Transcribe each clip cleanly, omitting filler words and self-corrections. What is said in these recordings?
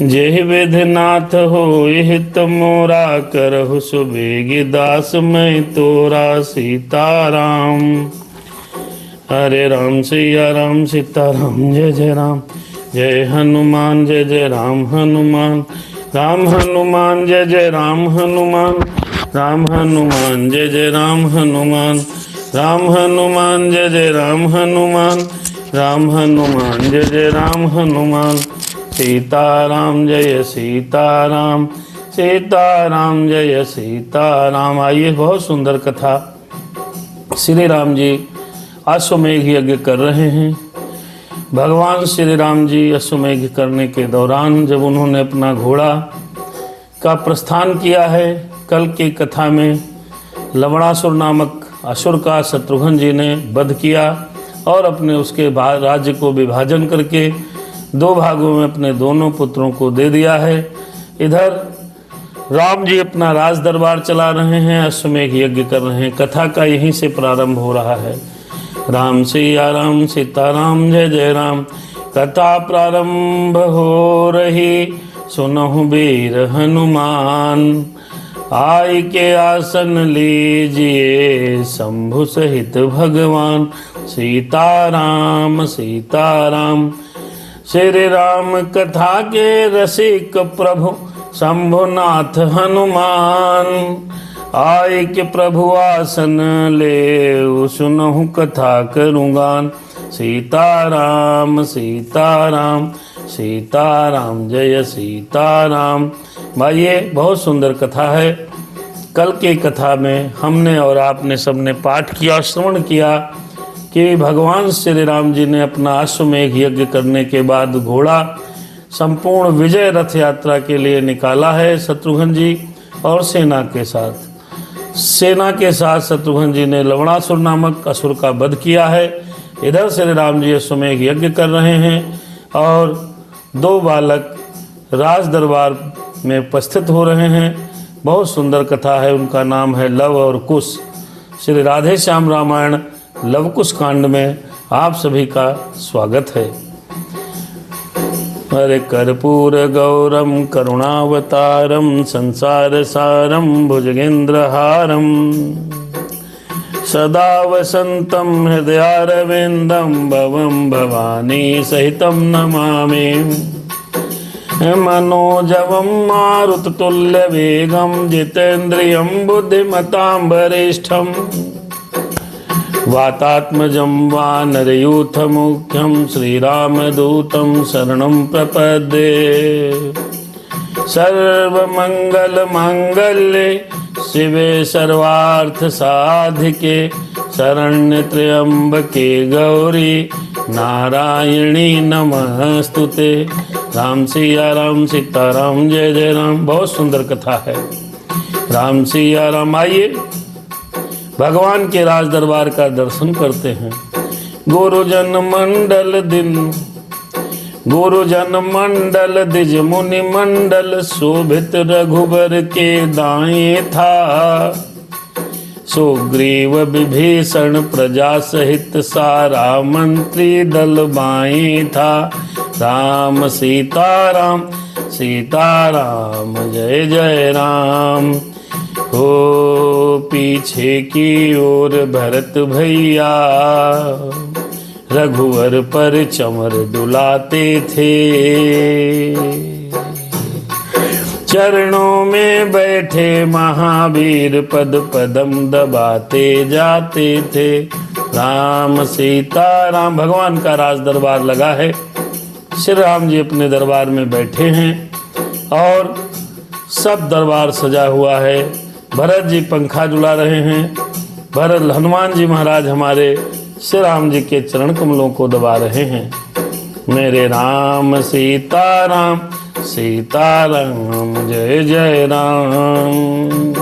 जेहि विधिनाथ होय हित मोरा, करहु सुबेगी दास मैं तोरा। सीताराम। हरे राम सिया राम सीताराम, जय जय राम। जय हनुमान जय जय राम हनुमान। राम हनुमान जय जय राम हनुमान। राम हनुमान जय जय राम हनुमान। राम हनुमान जय जय राम हनुमान। राम हनुमान जय जय राम हनुमान। सीताराम जय सीताराम, सीताराम जय सीताराम। आइए, बहुत सुंदर कथा। श्री राम जी अश्वमेघ यज्ञ कर रहे हैं। भगवान श्री राम जी अश्वमेघ करने के दौरान जब उन्होंने अपना घोड़ा का प्रस्थान किया है, कल की कथा में लवणासुर नामक असुर का शत्रुघ्न जी ने वध किया और अपने उसके राज्य को विभाजन करके दो भागों में अपने दोनों पुत्रों को दे दिया है। इधर राम जी अपना राज दरबार चला रहे हैं, अश्वमेघ यज्ञ कर रहे हैं। कथा का यहीं से प्रारंभ हो रहा है। राम सिया राम सीताराम, जय जय राम। कथा प्रारंभ हो रही, सुनहु वीर हनुमान। आय के आसन लीजिए, शंभु सहित भगवान। सीताराम सीताराम। श्री राम कथा के रसिक प्रभु, शंभुनाथ हनुमान। आय के प्रभु आसन ले, सुनहु कथा करूँगान। सीताराम सीताराम, सीताराम जय सीताराम। भाइये, बहुत सुंदर कथा है। कल की कथा में हमने और आपने सबने पाठ किया, श्रवण किया कि भगवान श्री राम जी ने अपना अश्वमेघ यज्ञ करने के बाद घोड़ा संपूर्ण विजय रथ यात्रा के लिए निकाला है शत्रुघ्न जी और सेना के साथ। सेना के साथ शत्रुघ्न जी ने लवणासुर नामक असुर का वध किया है। इधर श्री राम जी अश्वमेघ यज्ञ कर रहे हैं और दो बालक राज दरबार में उपस्थित हो रहे हैं। बहुत सुंदर कथा है। उनका नाम है लव और कुश। श्री राधे श्याम रामायण लव कुश कांड में आप सभी का स्वागत है। हरे कर्पूर गौरम करुणावतारम, संसार सारम भुजगेंद्रहारम। सदा वसंतम हृदयारविंदम, भवम भवानी सहितम नमामि। मनोजवम मारुततुल्य वेगम, जितेन्द्रियं बुद्धिमतां वरिष्ठम। वातात्मजं वानरयूथमुख्यं, श्रीरामदूतं शरणं प्रपद्ये। सर्वमंगलमांगल्ये शिवे सर्वार्थसाधिके, शरण्ये त्र्यंबके गौरी नारायणी नमस्तुते। राम सिया राम सीताराम, जय जय राम। बहुत सुंदर कथा है। राम सिया राम। आइए भगवान के राज दरबार का दर्शन करते हैं। गुरुजन मंडल दिन, गुरुजन मंडल द्विज मुनि मंडल, शोभित रघुबर के दाएं था। सुग्रीव विभीषण प्रजा सहित, सारा मंत्री दल बाएं था। राम सीताराम, सीताराम जय जय राम। हो पीछे की ओर भरत भैया, रघुवर पर चमर डुलाते थे। चरणों में बैठे महावीर, पद पदम दबाते जाते थे। राम सीताराम। भगवान का राज दरबार लगा है। श्री राम जी अपने दरबार में बैठे हैं और सब दरबार सजा हुआ है। भरत जी पंखा झुला रहे हैं। भरत हनुमान जी महाराज हमारे श्री राम जी के चरण कमलों को दबा रहे हैं। मेरे राम सीताराम, सीताराम जय जय राम।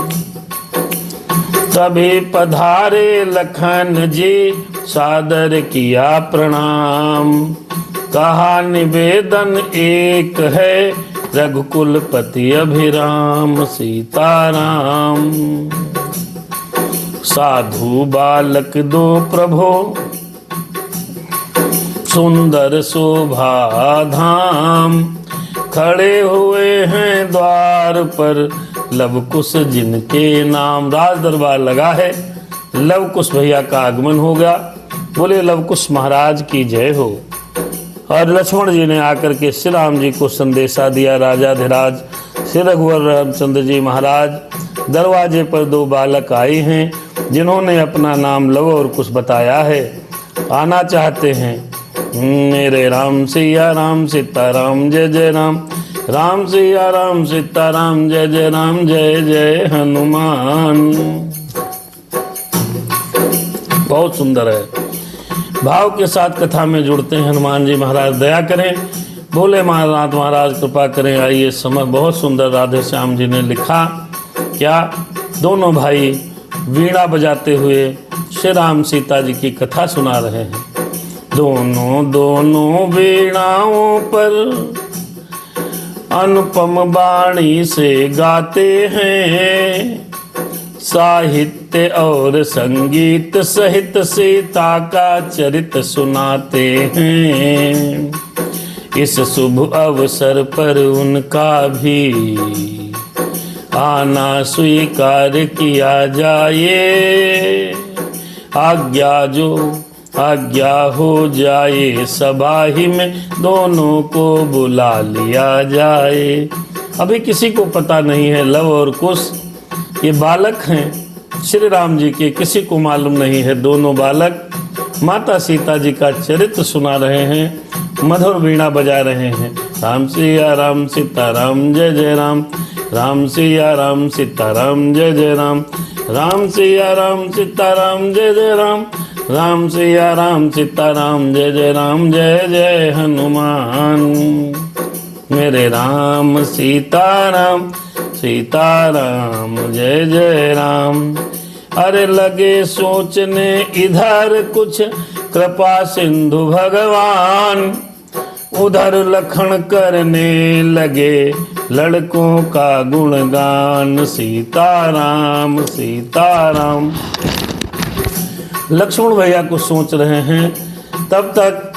तभी पधारे लखन जी, सादर किया प्रणाम। कहा निवेदन एक है, रघुकुलपति अभिराम। सीताराम। साधु बालक दो प्रभो, सुंदर शोभा धाम, खड़े हुए हैं द्वार पर लव कुश जिनके नाम। राज दरबार लगा है, लव कुश भैया का आगमन हो गया। बोले लव कुश महाराज की जय हो। और लक्ष्मण जी ने आकर के श्री राम जी को संदेशा दिया। राजाधिराज श्री रघुवर रामचंद्र जी महाराज दरवाजे पर 2 बालक आए हैं, जिन्होंने अपना नाम लव और कुश बताया है, आना चाहते हैं। मेरे राम सिया राम सीता राम जय जय राम, राम सिया राम सीता राम जय जय राम, जय जय हनुमान। बहुत सुंदर है, भाव के साथ कथा में जुड़ते हैं। हनुमान जी महाराज दया करें, बोले महाराज महाराज कृपा करें। आइए समय बहुत सुंदर राधे श्याम जी ने लिखा। क्या दोनों भाई वीणा बजाते हुए श्री राम सीता जी की कथा सुना रहे हैं। दोनों वीणाओं पर अनुपम वाणी से गाते हैं, साहित्य और संगीत सहित सीता का चरित्र सुनाते हैं। इस शुभ अवसर पर उनका भी आना स्वीकार किया जाए, आज्ञा हो जाए, सभा ही में दोनों को बुला लिया जाए। अभी किसी को पता नहीं है लव और कुश ये बालक हैं श्री राम जी के, किसी को मालूम नहीं है। दोनों बालक माता सीता जी का चरित्र सुना रहे हैं, मधुर वीणा बजा रहे हैं। राम सिया राम सीता राम जय जय राम, राम सिया राम सीता राम जय जय राम, राम सिया राम सीता राम जय जय राम, राम सिया राम सीता राम जय जय राम, जय जय हनुमान। मेरे राम सीताराम सीताराम जय जय राम। अरे लगे सोचने इधर कुछ कृपा सिंधु भगवान, उधर लखन करने लगे लड़कों का गुणगान। सीताराम सीताराम। लक्ष्मण भैया को सोच रहे हैं, तब तक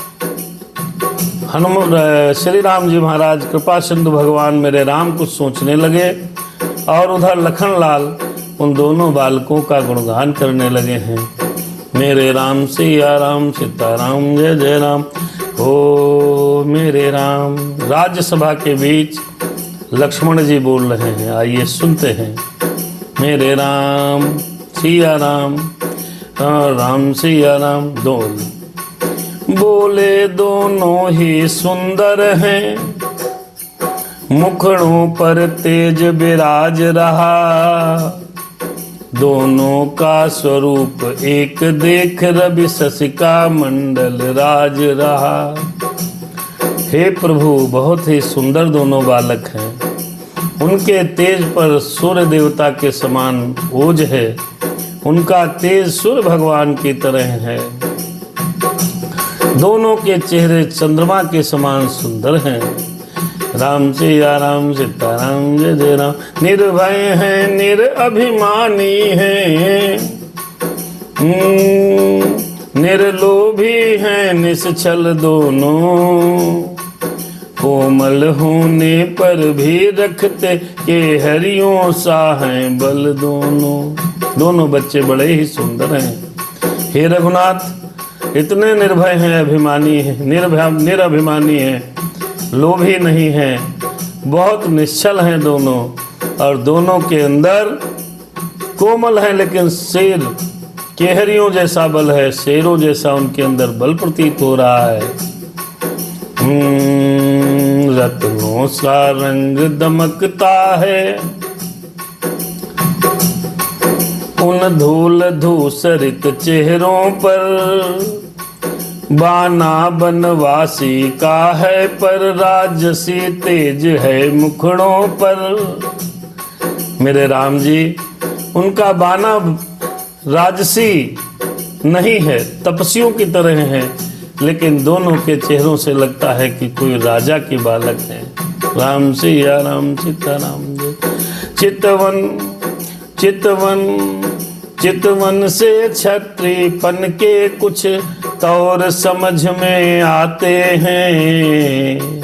हनुमान श्री राम जी महाराज कृपा सिंधु भगवान मेरे राम को सोचने लगे, और उधर लखन लाल उन दोनों बालकों का गुणगान करने लगे हैं। मेरे राम सिया राम सीता राम जय जय राम, हो मेरे राम। राज्यसभा के बीच लक्ष्मण जी बोल रहे हैं, आइए सुनते हैं। मेरे राम सिया राम, राम सिया राम बोले दोनों ही सुंदर हैं, मुखड़ों पर तेज विराज रहा, दोनों का स्वरूप एक देख रवि शशि का मंडल राज रहा। हे प्रभु, बहुत ही सुंदर दोनों बालक हैं, उनके तेज पर सूर्य देवता के समान ओज है, उनका तेज सूर्य भगवान की तरह है। दोनों के चेहरे चंद्रमा के समान सुंदर हैं। राम सिया राम सीता राम जय जय राम। निर्भय हैं निरअभिमानी हैं, निर्लोभी हैं निश्चल दोनों, कोमल होने पर भी रखते के हरियों सा हैं बल दोनों। दोनों बच्चे बड़े ही सुंदर हैं। हे रघुनाथ, इतने निर्भय हैं, अभिमानी हैं, निरअभिमानी हैं, लोभी नहीं हैं, बहुत निश्चल हैं दोनों, और दोनों के अंदर कोमल है लेकिन शेर केहरियों जैसा बल है, शेरों जैसा उनके अंदर बल प्रतीत हो रहा है। रत्नों सा रंग दमकता है, उन धूल धूसरित चेहरों पर, बाना बनवासी का है पर राजसी तेज है मुखड़ों पर। मेरे राम जी, उनका बाना राजसी नहीं है, तपस्वियों की तरह है, लेकिन दोनों के चेहरों से लगता है कि कोई राजा के बालक हैं। राम सिया राम सीता राम जय। चितवन चितवन चितवन से क्षत्रियपन के कुछ तौर समझ में आते हैं।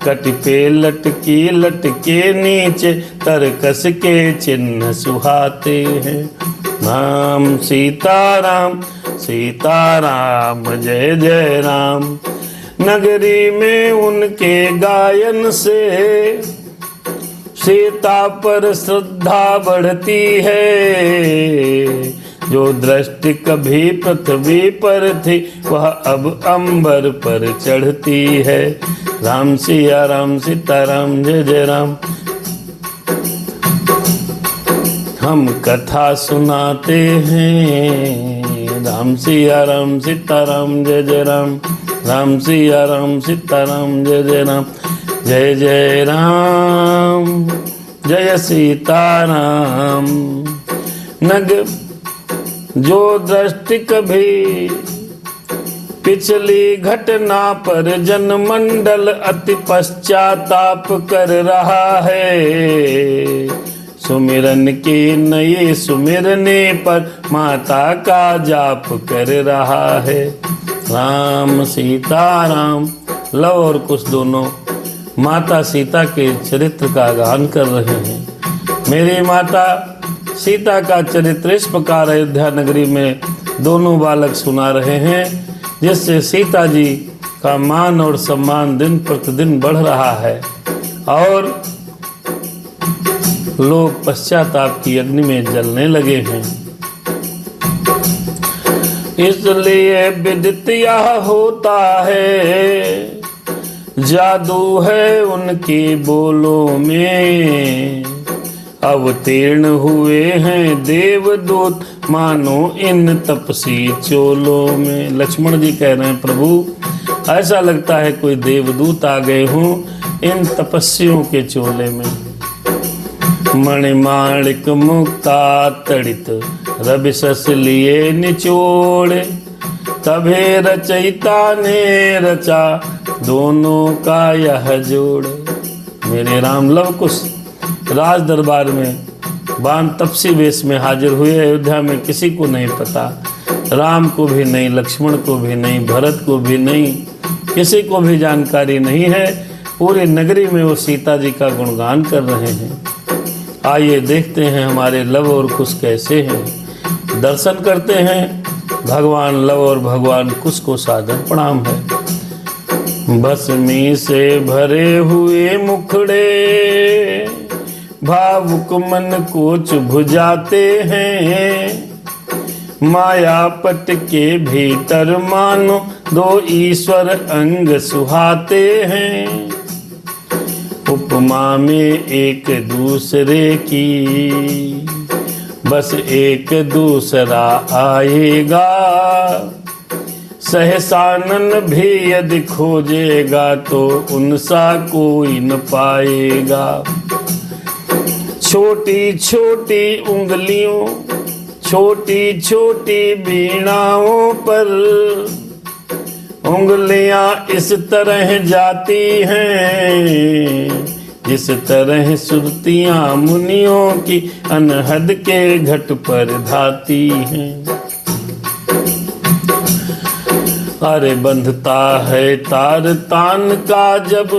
कट पे लटकी लटके नीचे तरकस के चिन्ह सुहाते हैं। राम सीताराम सीताराम जय जय राम। नगरी में उनके गायन से सीता पर श्रद्धा बढ़ती है। जो दृष्टि कभी पृथ्वी पर थी वह अब अंबर पर चढ़ती है। राम सिया राम सीताराम जय जय राम। हम कथा सुनाते हैं। राम सिया राम सीताराम जय जय राम। राम सिया राम सीताराम जय जय राम। जय जय राम जय सीताराम। नग जो दृष्टि कभी पिछली घटना पर जनमंडल अति पश्चाताप कर रहा है। सुमिरन के नए सुमिरने पर माता का जाप कर रहा है। राम सीताराम। लव और कुश दोनों माता सीता के चरित्र का गान कर रहे हैं। मेरी माता सीता का चरित्र इस प्रकार अयोध्या नगरी में दोनों बालक सुना रहे हैं, जिससे सीता जी का मान और सम्मान दिन प्रतिदिन बढ़ रहा है और लोग पश्चाताप की अग्नि में जलने लगे हैं। इसलिए विदित यह होता है, जादू है उनकी बोलों में। अवतीर्ण हुए हैं देवदूत मानो इन तपसी चोलों में। लक्ष्मण जी कह रहे हैं, प्रभु ऐसा लगता है कोई देवदूत आ गए हों इन तपस्वियों के चोले में। मणिमाणिक मुक्ता तड़ित रविशस लिए निचोड़े, तभे रचयिता ने रचा दोनों का यह जोड़। मेरे राम लव कुश राज दरबार में बान तपसी वेश में हाजिर हुए। अयोध्या में किसी को नहीं पता, राम को भी नहीं, लक्ष्मण को भी नहीं, भरत को भी नहीं, किसी को भी जानकारी नहीं है। पूरी नगरी में वो सीता जी का गुणगान कर रहे हैं। आइए देखते हैं हमारे लव और कुश कैसे हैं। दर्शन करते हैं। भगवान लव और भगवान कुश को सादर प्रणाम है। भस्मी से भरे हुए मुखड़े भावुक मन को चुभ जाते हैं। मायापट के भीतर मानो दो ईश्वर अंग सुहाते हैं। उपमा में एक दूसरे की बस एक दूसरा आएगा। सहसानन भी यदि खोजेगा तो उनसा कोई न पाएगा। छोटी छोटी उंगलियों छोटी छोटी बीणाओं पर उंगलियां इस तरह जाती हैं जिस तरह सुरतियां मुनियों की अनहद के घट पर धाती हैं। अरे बंधता है तार तान का जब,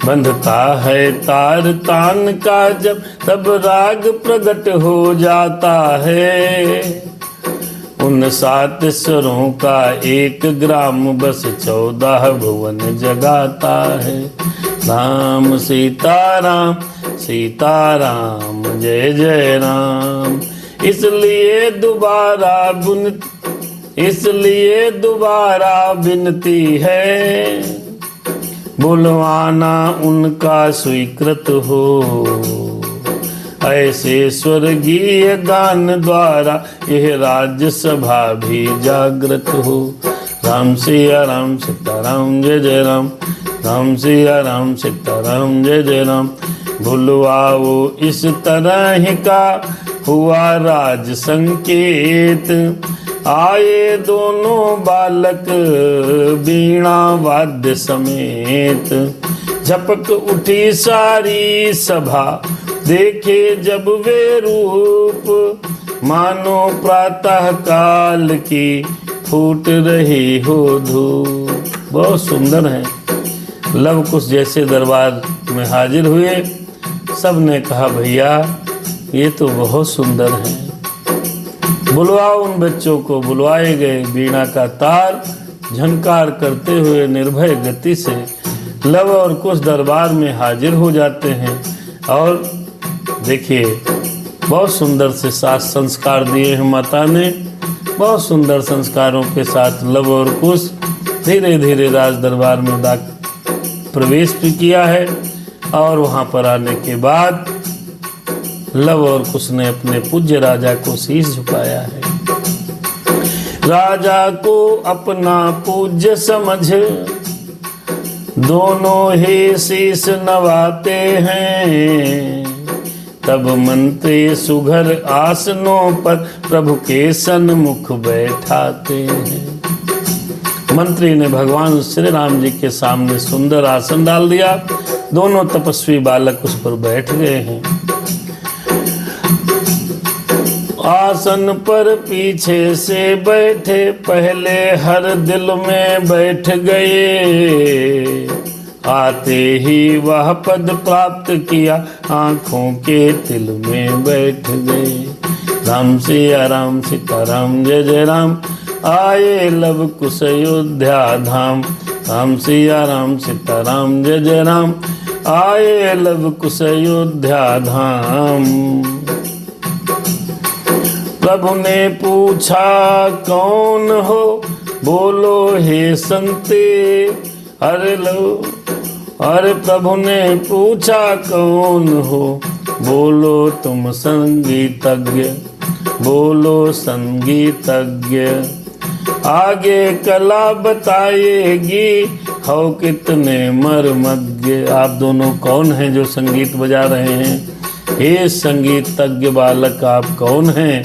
बंधता है तार तान का जब, तब राग प्रकट हो जाता है। उन 7 स्वरों का एक ग्राम बस 14 भुवन जगाता है। राम सीताराम सीताराम जय जय राम। इसलिए दोबारा विनती है, बुलवाना उनका स्वीकृत हो। ऐसे स्वर्गीय गान द्वारा यह राज्यसभा भी जागृत हो। राम सिया राम सीताराम जय जय राम। राम सिया राम सीताराम जय जय राम। भुलवाओ इस तरह का हुआ राज संकेत। आए दोनों बालक बीणा वाद्य समेत। झपक उठी सारी सभा देखे जब वे रूप, मानो प्रातः काल की फूट रही हो धूप। बहुत सुंदर है। लव कुश जैसे दरबार में हाजिर हुए। सब ने कहा भैया ये तो बहुत सुंदर है, बुलवाओ उन बच्चों को। बुलवाए गए। वीणा का तार झनकार करते हुए निर्भय गति से लव और कुश दरबार में हाजिर हो जाते हैं। और देखिए बहुत सुंदर से सात संस्कार दिए हैं माता ने। बहुत सुंदर संस्कारों के साथ लव और कुश धीरे धीरे राज दरबार में प्रवेश भी किया है। और वहां पर आने के बाद लव और कुश ने अपने पूज्य राजा को शीश झुकाया है। राजा को अपना पूज्य समझ दोनों ही शीश नवाते हैं। तब मंत्री सुघर आसनों पर प्रभु के सन्मुख बैठाते हैं। मंत्री ने भगवान श्री राम जी के सामने सुंदर आसन डाल दिया। दोनों तपस्वी बालक उस पर बैठ गए हैं। आसन पर पीछे से बैठे पहले हर दिल में बैठ गए। आते ही वह पद प्राप्त किया आंखों के तिल में बैठ गए। राम सिया राम सीताराम जय जय राम आए लव कुश अयोध्या धाम। राम सिया राम सीताराम जय जय राम आए लव कुश अयोध्या धाम। प्रभु ने पूछा कौन हो, बोलो हे संते। अरे प्रभु ने पूछा कौन हो, बोलो तुम संगीतज्ञ, बोलो संगीतज्ञ। आगे कला बताएगी हो कितने मर्मज्ञ। आप दोनों कौन हैं जो संगीत बजा रहे हैं? हे संगीतज्ञ बालक आप कौन हैं?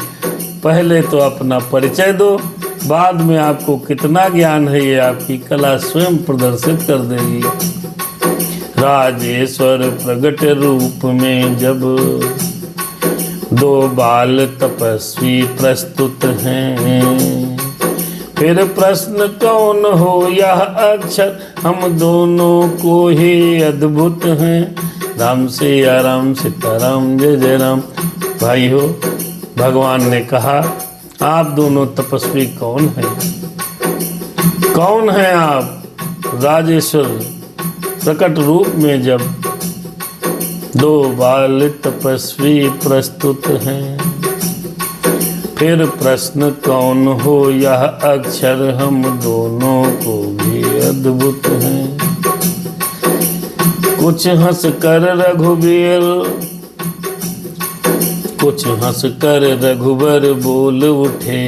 पहले तो अपना परिचय दो, बाद में आपको कितना ज्ञान है ये आपकी कला स्वयं प्रदर्शित कर देगी। राजेश्वर प्रगट रूप में जब दो बाल तपस्वी प्रस्तुत हैं। फिर प्रश्न कौन हो यह अक्षर, हम दोनों को ही अद्भुत हैं। राम सिया राम सीताराम जय जय राम। भाई हो, भगवान ने कहा आप दोनों तपस्वी कौन हैं? कौन हैं आप? राजेश्वर प्रकट रूप में जब दो बाल तपस्वी प्रस्तुत हैं। फिर प्रश्न कौन हो यह अक्षर, हम दोनों को भी अद्भुत हैं। कुछ हंस कर रघुबर बोल उठे,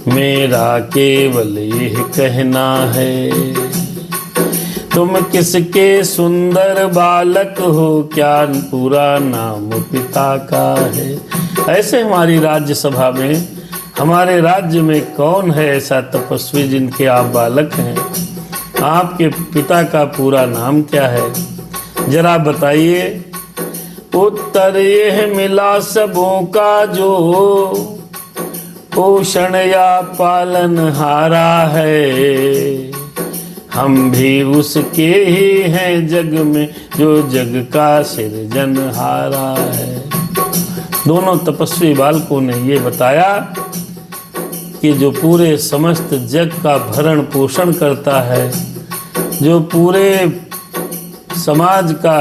मेरा केवल यह कहना है। तुम किसके सुंदर बालक हो, क्या पूरा नाम पिता का है? ऐसे हमारी राज्यसभा में, हमारे राज्य में कौन है ऐसा तपस्वी जिनके आप बालक हैं? आपके पिता का पूरा नाम क्या है, जरा बताइए। उत्तर यह मिला सबों का जो पोषण या पालन हारा है। हम भी उसके ही हैं जग में, जो जग का सृजनहारा है। दोनों तपस्वी बालकों ने ये बताया कि जो पूरे समस्त जग का भरण पोषण करता है, जो पूरे समाज का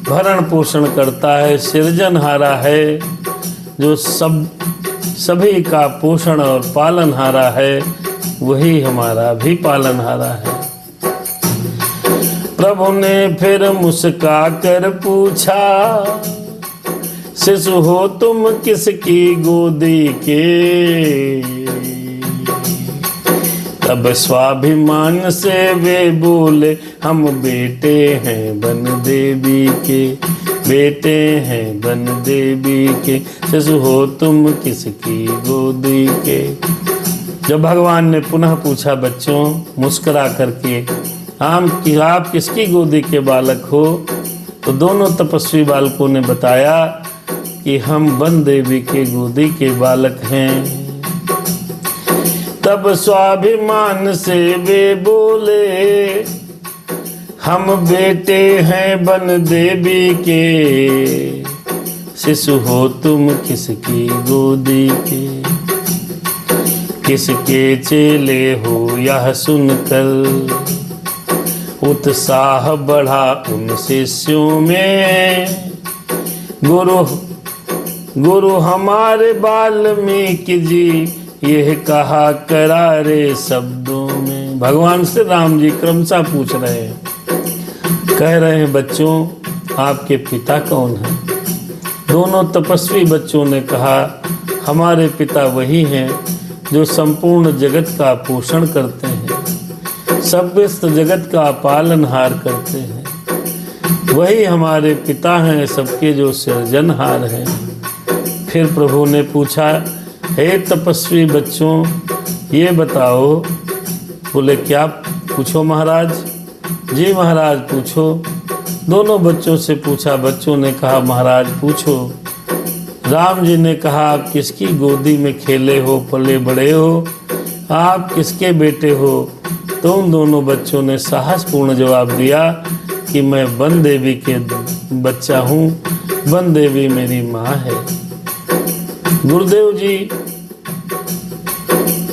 भरण पोषण करता है, सृजनहारा है, जो सभी का पोषण और पालनहारा है, वही हमारा भी पालनहारा है। प्रभु ने फिर मुस्का कर पूछा, शिशु हो तुम किसकी गोदी के? तब स्वाभिमान से वे बोले, हम बेटे हैं बन देवी के, बेटे हैं बन देवी के। शिशु हो तुम किसकी गोदी के? जब भगवान ने पुनः पूछा बच्चों मुस्कुरा करके, आप किसकी गोदी के बालक हो? तो दोनों तपस्वी बालकों ने बताया कि हम वन देवी के गोदी के बालक हैं। तब स्वाभिमान से वे बोले, हम बेटे हैं बन देवी के, शिशु हो तुम किसकी गोदी के। किसके चेले हो यह सुनकर, उत्साह बढ़ा उन शिष्यों में। गुरु हमारे वाल्मीकि जी, यह कहा करारे शब्दों में। भगवान श्री राम जी क्रमशः पूछ रहे हैं, कह रहे हैं, बच्चों आपके पिता कौन हैं? दोनों तपस्वी बच्चों ने कहा, हमारे पिता वही हैं जो संपूर्ण जगत का पोषण करते हैं, समस्त जगत का पालनहार करते हैं। वही हमारे पिता हैं, सबके जो सृजनहार हैं। फिर प्रभु ने पूछा, हे तपस्वी बच्चों ये बताओ। बोले, क्या पूछो महाराज? जी महाराज पूछो। दोनों बच्चों से पूछा। बच्चों ने कहा, महाराज पूछो। राम जी ने कहा, आप किसकी गोदी में खेले हो, पले बड़े हो? आप किसके बेटे हो? तो उन दोनों बच्चों ने साहसपूर्ण जवाब दिया कि मैं वन देवी के बच्चा हूँ, वन देवी मेरी माँ है। गुरुदेव जी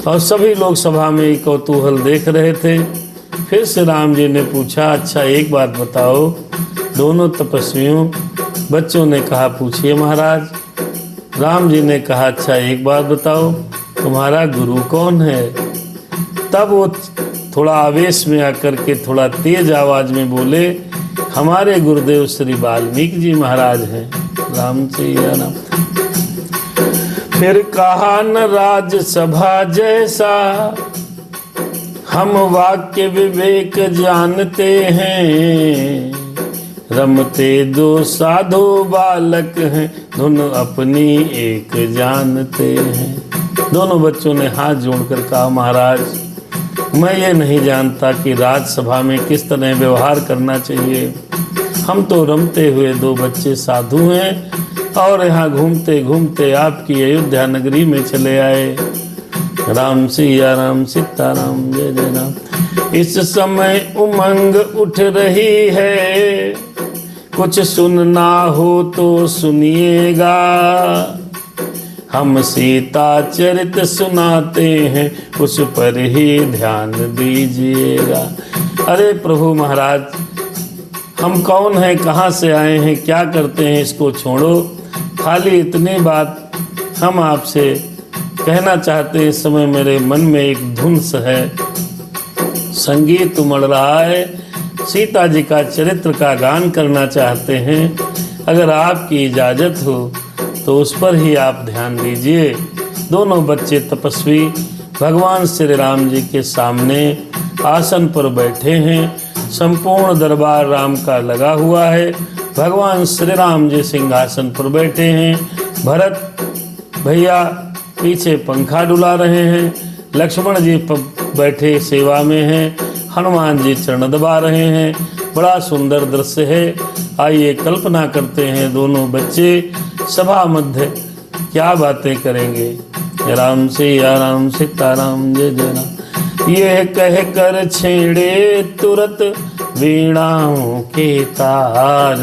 और सभी लोग सभा में कौतूहल देख रहे थे। फिर से राम जी ने पूछा, अच्छा एक बात बताओ। दोनों तपस्वियों बच्चों ने कहा, पूछिए महाराज। राम जी ने कहा, अच्छा एक बात बताओ, तुम्हारा गुरु कौन है? तब वो थोड़ा आवेश में आकर के थोड़ा तेज आवाज में बोले, हमारे गुरुदेव श्री वाल्मीकि जी महाराज हैं। राम जी राम। फिर कहा, न राजसभा जैसा हम वाक्य विवेक जानते हैं, रमते दो साधु बालक हैं, धुन अपनी एक जानते हैं। दोनों बच्चों ने हाथ जोड़कर कहा, महाराज मैं ये नहीं जानता कि राजसभा में किस तरह व्यवहार करना चाहिए। हम तो रमते हुए दो बच्चे साधु हैं और यहाँ घूमते घूमते आपकी अयोध्या नगरी में चले आए। राम सिया राम सीताराम जय जय राम। इस समय उमंग उठ रही है, कुछ सुनना हो तो सुनिएगा, हम सीता चरित सुनाते हैं, उस पर ही ध्यान दीजिएगा। अरे प्रभु महाराज, हम कौन हैं, कहाँ से आए हैं, क्या करते हैं, इसको छोड़ो। खाली इतनी बात हम आपसे कहना चाहते हैं। इस समय मेरे मन में एक धुन है, संगीत उमड़ रहा है, सीता जी का चरित्र का गान करना चाहते हैं। अगर आपकी इजाज़त हो तो उस पर ही आप ध्यान दीजिए। दोनों बच्चे तपस्वी भगवान श्री राम जी के सामने आसन पर बैठे हैं। संपूर्ण दरबार राम का लगा हुआ है। भगवान श्री राम जी सिंहासन पर बैठे हैं। भरत भैया पीछे पंखा डुला रहे हैं। लक्ष्मण जी बैठे सेवा में हैं। हनुमान जी चरण दबा रहे हैं। बड़ा सुंदर दृश्य है। आइए कल्पना करते हैं, दोनों बच्चे सभा मध्य क्या बातें करेंगे। राम सिया राम सीताराम जय जय राम। यह कह कर छेड़े तुरंत वीणाओं के तार,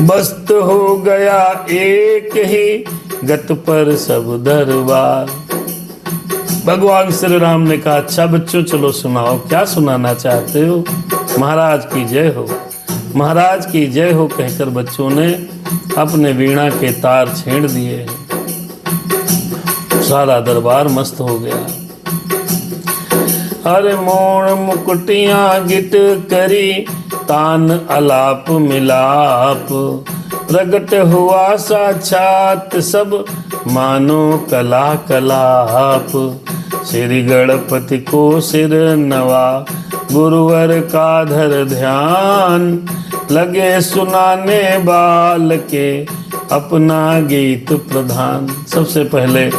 बस्त हो गया एक ही गत पर सब दरबार। भगवान श्री राम ने कहा, अच्छा बच्चों चलो सुनाओ, क्या सुनाना चाहते हो। महाराज की जय हो, महाराज की जय हो कहकर बच्चों ने अपने वीणा के तार छेड़ दिए। सारा दरबार मस्त हो गया। अरे मोड़ मुकुटियां गिट करी, तान अलाप मिलाप, प्रगट हुआ साक्षात सब मानो कला कलाप। श्री गणपति को सिर नवा, गुरुवर का धर ध्यान, लगे सुनाने बाल के अपना गीत प्रधान। सबसे पहले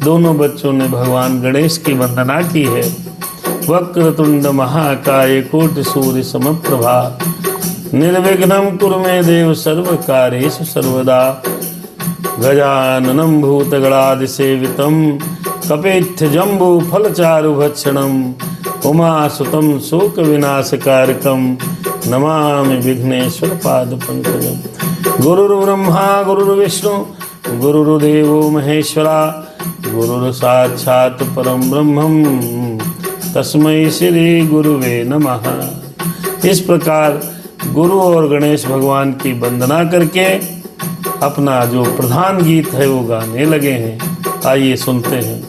दोनों बच्चों ने भगवान गणेश की वंदना की है। वक्रतुंड महाकाय कोटि सूर्य समप्रभा, निर्विघ्नं कुरु मे देव सर्वकार्येषु सर्वदा। गजाननं भूतगणादिसेवितं कपेत्थ जम्बू फलचारु भक्षणम उमा सुतम शोक विनाशकारकम नमामि विघ्नेश्वर पाद पंकजम। गुरुर्ब्रह्मा गुरुर्विष्णु गुरुर्देवो महेश्वरा गुरुर् साक्षात् परम ब्रह्मम् तस्मै श्री गुरुवे नमः। इस प्रकार गुरु और गणेश भगवान की वंदना करके अपना जो प्रधान गीत है वो गाने लगे हैं। आइए सुनते हैं।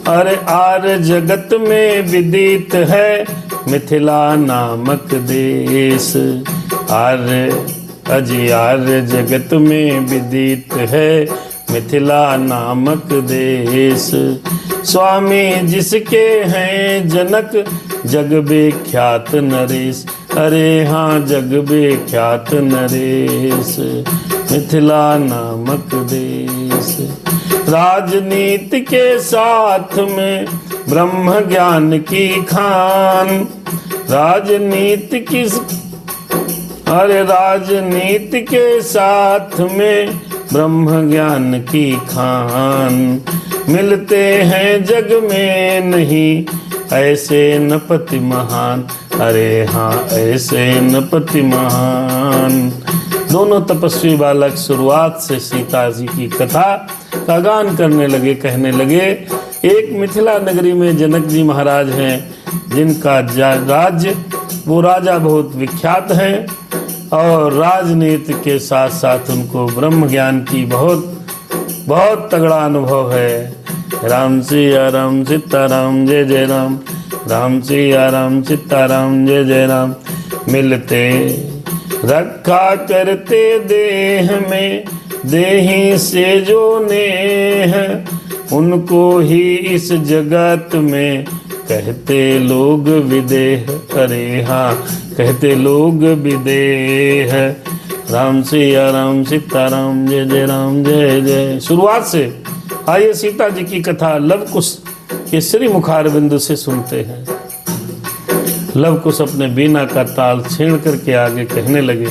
अरे आर्य जगत में विदित है मिथिला नामक देश। आर्य जगत में विदित है मिथिला नामक देश। स्वामी जिसके हैं जनक जग विख्यात नरेश। अरे हाँ जग विख्यात नरेश मिथिला नामक देश। राजनीति के साथ में ब्रह्म ज्ञान की खान। राजनीति के साथ में ब्रह्म ज्ञान की खान। मिलते हैं जग में नहीं ऐसे नपति महान। अरे हाँ ऐसे नपति महान। दोनों तपस्वी बालक शुरुआत से सीता जी की कथा का गान करने लगे। कहने लगे एक मिथिला नगरी में जनक जी महाराज हैं जिनका राज्य वो राजा बहुत विख्यात है और राजनीति के साथ साथ उनको ब्रह्म ज्ञान की बहुत तगड़ा अनुभव है। राम सिया राम सीताराम जय जय राम। राम सिया राम सीताराम जय जय राम। मिलते रखा करते देह में देही से जो नेह। उनको ही इस जगत में कहते लोग विदेह। अरे हाँ कहते लोग विदेह। राम सिया राम सीताराम जय जय राम जय जय। शुरुआत से आइए सीता जी की कथा लव कुश के श्री मुखार बिंदु से सुनते हैं। लव कुश अपने बीना का ताल छेड़ करके आगे कहने लगे।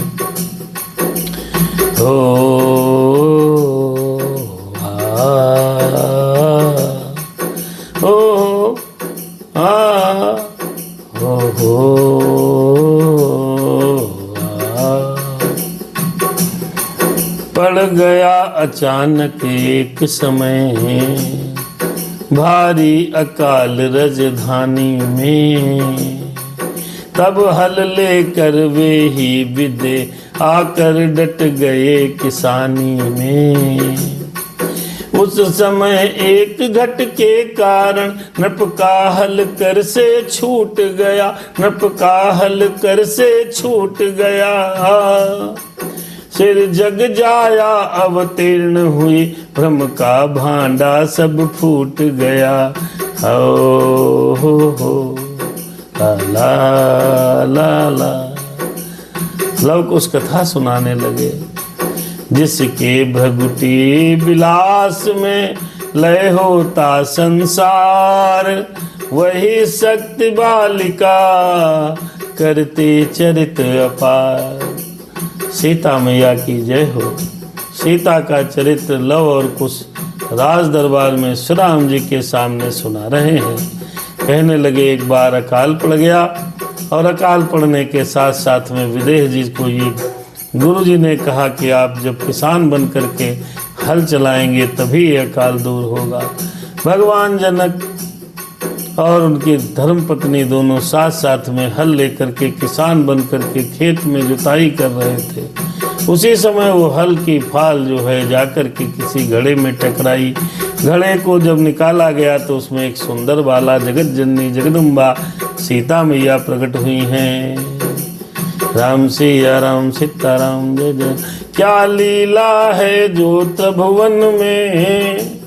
पड़ गया अचानक एक समय भारी अकाल राजधानी में। तब हल लेकर वे ही विदे आकर डट गए किसानी में। उस समय एक घट के कारण नृप का हल कर से छूट गया। नृप का हल कर से छूट गया। सिर जग जाया अवतीर्ण हुई भ्रम का भांडा सब फूट गया। हो ला ला ला। लव कुश कथा सुनाने लगे। जिसके भ्रगुटी विलास में लय होता संसार। वही शक्ति बालिका करते चरित अपार। सीता मैया की जय हो। सीता का चरित्र लव और कुश राज दरबार में श्री राम जी के सामने सुना रहे हैं। कहने लगे एक बार अकाल पड़ गया और अकाल पड़ने के साथ साथ में विदेह जी को ये गुरु जी ने कहा कि आप जब किसान बन करके हल चलाएंगे तभी ये अकाल दूर होगा। भगवान जनक और उनकी धर्म पत्नी दोनों साथ साथ में हल लेकर के किसान बन करके खेत में जुताई कर रहे थे। उसी समय वो हल की फाल जो है जाकर के किसी घड़े में टकराई। घड़े को जब निकाला गया तो उसमें एक सुंदर बाला जगत जननी जगदम्बा सीता मैया प्रकट हुई हैं। राम सिया राम सीताराम जय जय। क्या लीला है जो त्रिभुवन में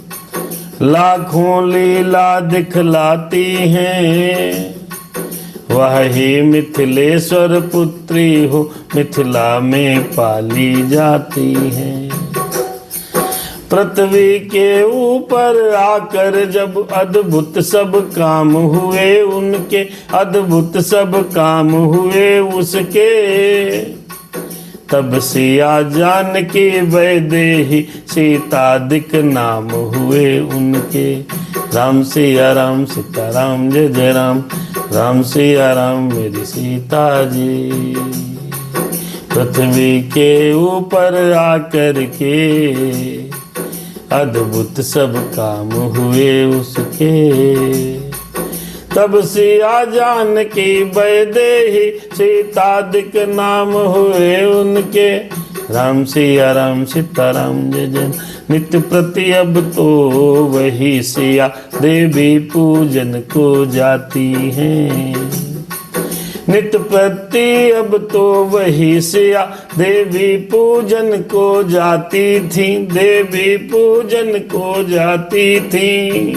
लाखों लीला दिखलाती हैं। वही मिथिलेश्वर पुत्री हो मिथिला में पाली जाती हैं। पृथ्वी के ऊपर आकर जब अद्भुत सब काम हुए उनके। अद्भुत सब काम हुए उसके। तब सिया जानकी वैदेही सीतादिक नाम हुए उनके। राम सिया राम सीता राम जय जय राम, राम सिया राम मेरी सीता जी। पृथ्वी के ऊपर आकर के अद्भुत सब काम हुए उसके। तब सिया जानकी वैदेही सीतादिक नाम हुए उनके। राम सिया राम सीता राम जय जय। नित्य प्रति अब तो वही सिया देवी पूजन को जाती हैं। नित्य प्रति अब तो वही सिया देवी पूजन को जाती थी, देवी पूजन को जाती थी।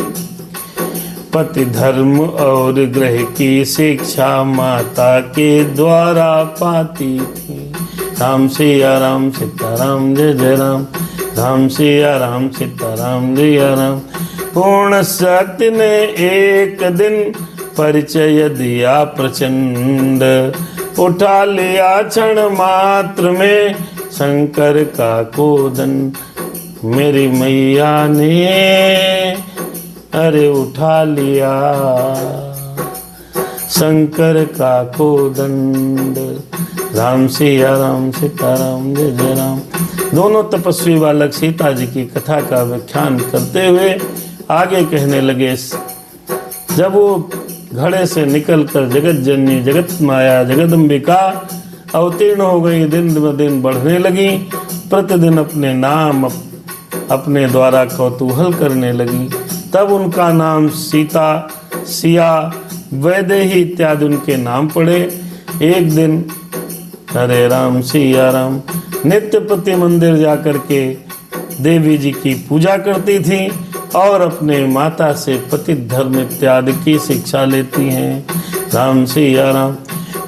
पति धर्म और गृह की शिक्षा माता के द्वारा पाती थी। राम सिया राम सीता राम जय जय राम, राम सिया राम सीता राम जय राम। पूर्ण शक्ति ने एक दिन परिचय दिया प्रचंड, उठा लिया क्षण मात्र में शंकर का कोदंड। मेरी मैया ने अरे उठा लिया शंकर का कोदंड। राम सिया राम सीता राम जय जय राम। दोनों तपस्वी बालक सीता जी की कथा का व्याख्यान करते हुए आगे कहने लगे। जब वो घड़े से निकलकर जगत जननी जगत माया जगदम्बिका अवतीर्ण हो गई, दिन ब दिन बढ़ने लगी, प्रतिदिन अपने नाम अपने द्वारा कौतूहल करने लगी। तब उनका नाम सीता, सिया, वैदेही इत्यादि उनके नाम पड़े। एक दिन हरे राम सिया राम नित्य प्रति मंदिर जाकर के देवी जी की पूजा करती थी और अपने माता से पति धर्म इत्यादि की शिक्षा लेती हैं। राम सिया राम।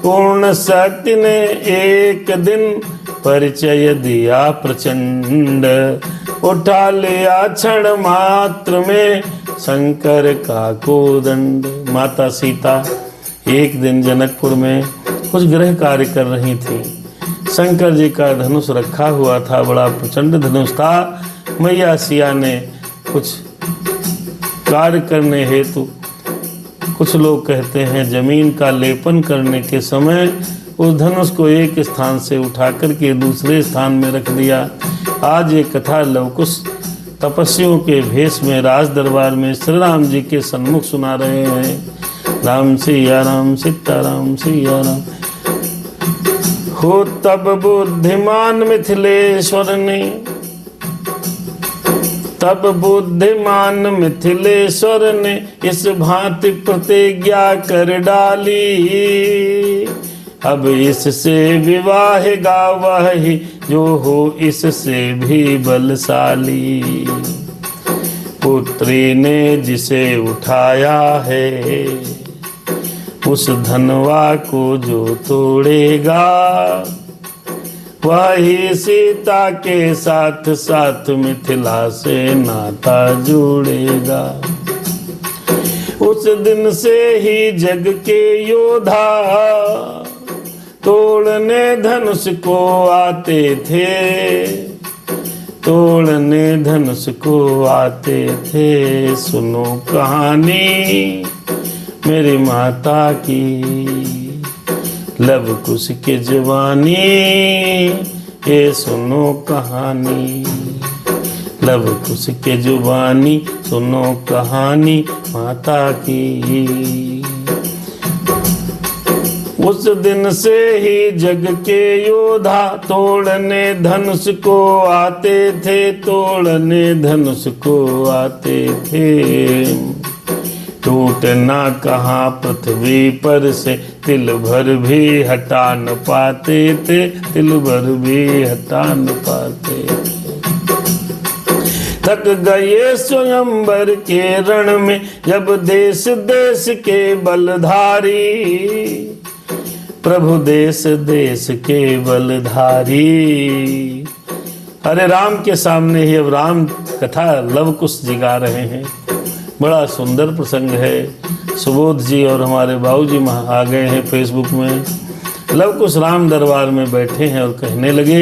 पूर्ण शक्ति ने एक दिन परिचय दिया प्रचंड, उठा लिया क्षण मात्र में शंकर का कोदंड। माता सीता एक दिन जनकपुर में कुछ गृह कार्य कर रही थी। शंकर जी का धनुष रखा हुआ था, बड़ा प्रचंड धनुष था। मैया सिया ने कुछ कार्य करने हेतु, कुछ लोग कहते हैं जमीन का लेपन करने के समय उस धनुष को एक स्थान से उठा करके दूसरे स्थान में रख दिया। आज ये कथा लवकुश तपस्वियों के भेष में राज दरबार में श्री राम जी के सन्मुख सुना रहे हैं। राम सिया राम सीता राम सिया राम। हो तब बुद्धिमान मिथिलेश्वर ने, तब बुद्धिमान मिथिलेश्वर ने इस भांति प्रतिज्ञा कर डाली। अब इससे विवाह गा वही जो हो इससे भी बलशाली। पुत्री ने जिसे उठाया है उस धनवा को जो तोड़ेगा वही सीता के साथ साथ मिथिला से नाता जोड़ेगा। उस दिन से ही जग के योद्धा तोड़ने धनुष को आते थे, तोड़ने धनुष को आते थे। सुनो कहानी मेरी माता की, लव कुश के जवानी, ये सुनो कहानी। लव कुश के जुबानी सुनो कहानी माता की। उस दिन से ही जग के योद्धा तोड़ने धनुष को आते थे, तोड़ने धनुष को आते थे। टूटना कहाँ पृथ्वी पर से तिल भर भी हटा न पाते थे, तिल भर भी हटा न पाते थे। थक गए स्वयंवर के रण में जब देश देश के बलधारी, प्रभु देश देश के बलधारी। अरे राम के सामने ही अब राम कथा लव कुश जी गा रहे हैं। बड़ा सुंदर प्रसंग है। सुबोध जी और हमारे बाबूजी आ गए हैं फेसबुक में। लव कुश राम दरबार में बैठे हैं और कहने लगे,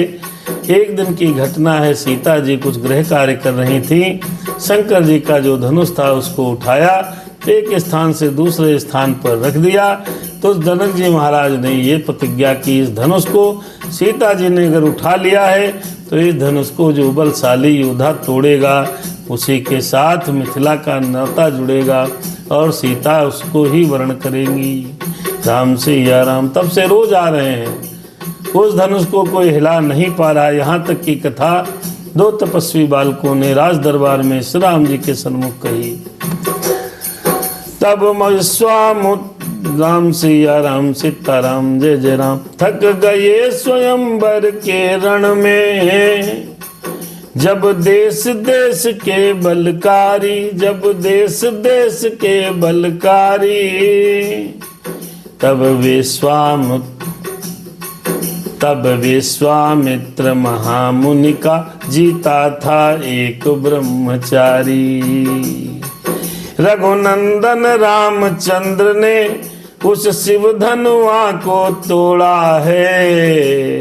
एक दिन की घटना है, सीता जी कुछ गृह कार्य कर रही थी। शंकर जी का जो धनुष था उसको उठाया, एक स्थान से दूसरे स्थान पर रख दिया। तो जनक जी महाराज ने ये प्रतिज्ञा की, इस धनुष को सीता जी ने अगर उठा लिया है तो इस धनुष को जो बलशाली योद्धा तोड़ेगा उसी के साथ मिथिला का नाता जुड़ेगा और सीता उसको ही वर्ण करेंगी। राम से या राम। तब से रोज आ रहे हैं, उस धनुष को कोई हिला नहीं पा रहा। यहाँ तक की कथा 2 तपस्वी बालकों ने राज दरबार में श्री राम जी के सन्मुख कही। तब राम सिया राम सीताराम जय जय राम। थक गए स्वयंवर के रण में, जब देश देश के बलकारी, जब देश देश के बलकारी। तब विश्वामित्र महामुनि का जीता था एक ब्रह्मचारी। रघुनंदन रामचंद्र ने उस शिव धनुआ को तोड़ा है।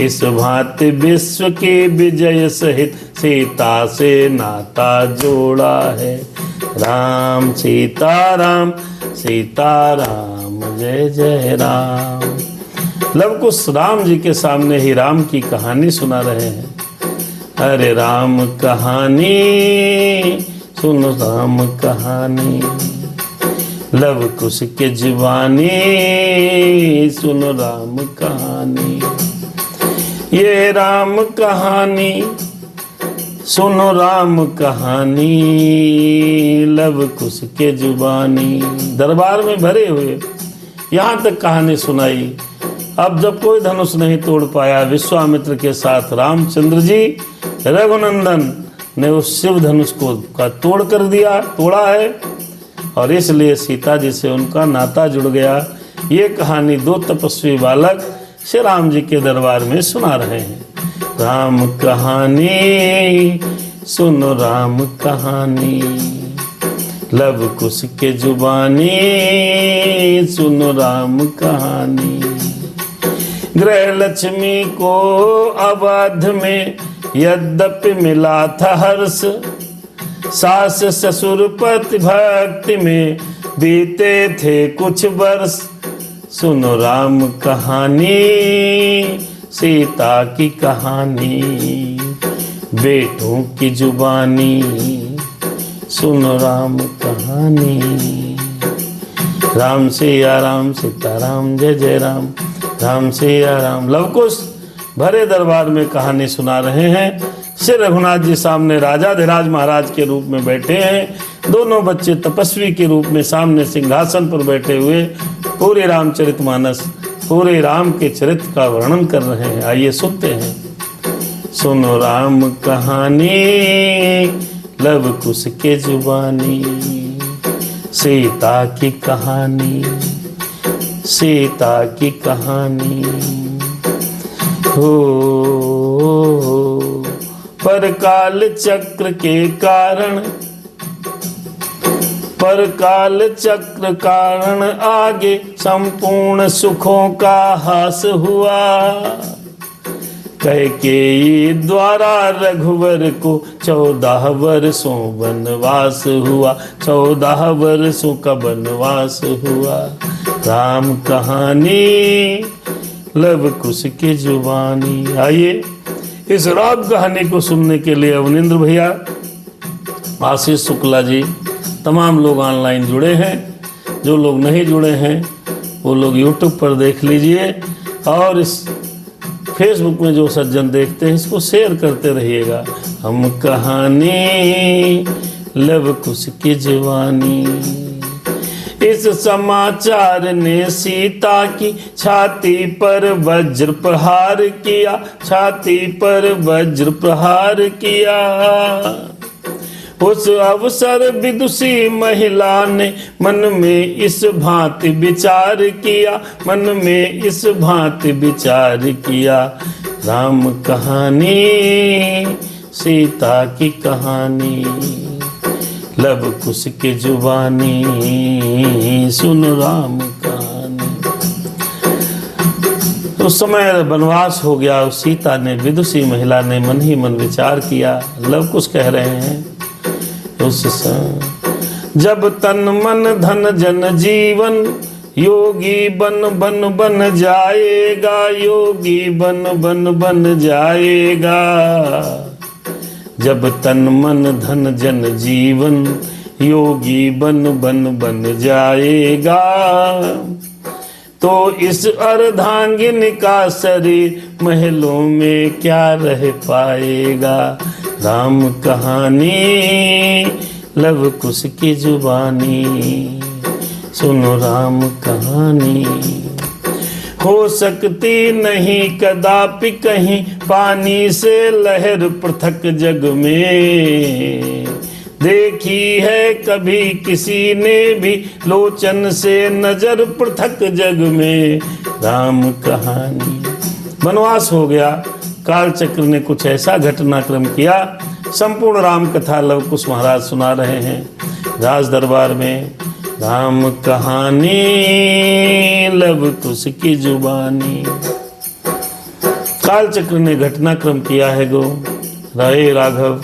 इस भांति विश्व की विजय सहित सीता से नाता जोड़ा है। राम सीताराम सीताराम जय जय राम। लव कुश राम जी के सामने ही राम की कहानी सुना रहे हैं। अरे राम कहानी सुन, राम कहानी, लव कुश के जुबानी सुन राम कहानी। ये राम कहानी सुनो राम कहानी, लव कुश के जुबानी। दरबार में भरे हुए यहाँ तक कहानी सुनाई। अब जब कोई धनुष नहीं तोड़ पाया, विश्वामित्र के साथ रामचंद्र जी रघुनंदन ने उस शिव धनुष को तोड़ कर दिया, तोड़ा है, और इसलिए सीता जी से उनका नाता जुड़ गया। ये कहानी 2 तपस्वी बालक श्री राम जी के दरबार में सुना रहे हैं। राम कहानी सुनो राम कहानी, लव कुश के जुबानी सुनो राम कहानी। गृह लक्ष्मी को अवध में यद्यपि मिला था हर्ष, सास ससुर पति भक्ति में बीते थे कुछ वर्ष। सुनो राम कहानी सीता की कहानी, बेटों की जुबानी सुनो राम कहानी। राम से या राम सीताराम जय जय राम। राम से या राम। लव कुश भरे दरबार में कहानी सुना रहे हैं। श्री रघुनाथ जी सामने राजाधिराज महाराज के रूप में बैठे हैं। दोनों बच्चे तपस्वी के रूप में सामने सिंहासन पर बैठे हुए पूरे रामचरितमानस, पूरे राम के चरित्र का वर्णन कर रहे हैं। आइए सुनते हैं। सुनो राम कहानी लव कुश के जुबानी, सीता की कहानी, सीता की कहानी। हो पर काल चक्र के कारण, पर काल चक्र कारण आगे संपूर्ण सुखों का हास हुआ। कैकेयी द्वारा रघुवर को 14 वर्षों वनवास हुआ, 14 वर्षों का वनवास हुआ। राम कहानी लव कुश की जुबानी। आइए इस राम कहानी को सुनने के लिए अवनिंद्र भैया, आशीष शुक्ला जी, तमाम लोग ऑनलाइन जुड़े हैं। जो लोग नहीं जुड़े हैं वो लोग यूट्यूब पर देख लीजिए, और इस फेसबुक में जो सज्जन देखते हैं इसको शेयर करते रहिएगा। हम कहानी लव कुश की जवानी। इस समाचार ने सीता की छाती पर वज्र प्रहार किया, छाती पर वज्र प्रहार किया। उस अवसर विदुषी महिला ने मन में इस भांति विचार किया, मन में इस भांति विचार किया। राम कहानी सीता की कहानी, लव कुश की जुबानी सुन राम कहानी। उस समय वनवास हो गया। उस सीता ने, विदुषी महिला ने मन ही मन विचार किया। लव कुश कह रहे हैं उस जब तन मन धन जन जीवन, योगी बन बन बन जाएगा, योगी बन बन बन जाएगा। जब तन मन धन जन जीवन, योगी बन बन बन जाएगा। तो इस अर्धांगिन का शरीर महलों में क्या रह पाएगा। राम कहानी लव कुश की जुबानी, सुनो राम कहानी। हो सकती नहीं कदापि कहीं पानी से लहर पृथक जग में, देखी है कभी किसी ने भी लोचन से नजर पृथक जग में। राम कहानी। वनवास हो गया, कालचक्र ने कुछ ऐसा घटनाक्रम किया। संपूर्ण राम कथा लव कुश महाराज सुना रहे हैं राज दरबार में। राम कहानी लव कुश की जुबानी। कालचक्र ने घटनाक्रम किया है गो। राय राघव,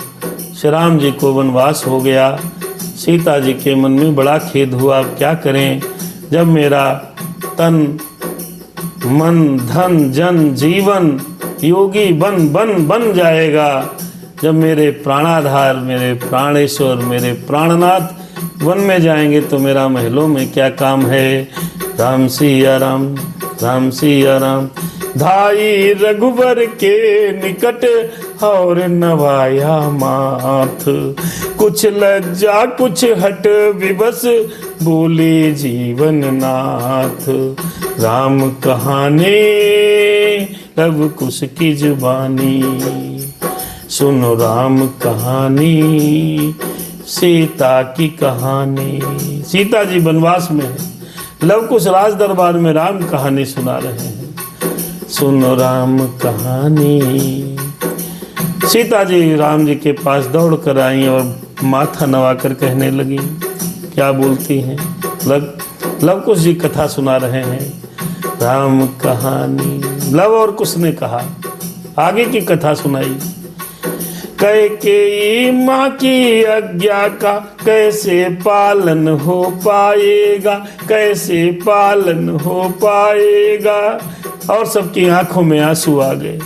श्री राम जी को वनवास हो गया। सीता जी के मन में बड़ा खेद हुआ, अब क्या करें। जब मेरा तन मन धन जन जीवन योगी बन बन बन जाएगा, जब मेरे प्राणाधार, मेरे प्राणेश्वर, मेरे प्राणनाथ वन में जाएंगे तो मेरा महलों में क्या काम है। राम सिया राम, राम सिया राम। धाई रघुवर के निकट और नवाया माथ, कुछ लज्जा कुछ हट विवश बोले जीवन नाथ। राम कहानी लव कुश की जुबानी, सुनो राम कहानी सीता की कहानी। सीता जी वनवास में है, लव कुश राज दरबार में राम कहानी सुना रहे हैं, सुनो राम कहानी। सीता जी राम जी के पास दौड़ कर आई और माथा नवाकर कहने लगी। क्या बोलती हैं? लव कुश जी कथा सुना रहे हैं, राम कहानी। लव और कुश ने कहा, आगे की कथा सुनाई। कैकेयी माँ की आज्ञा का कैसे पालन हो पाएगा, कैसे पालन हो पाएगा। और सबकी आंखों में आंसू आ गए।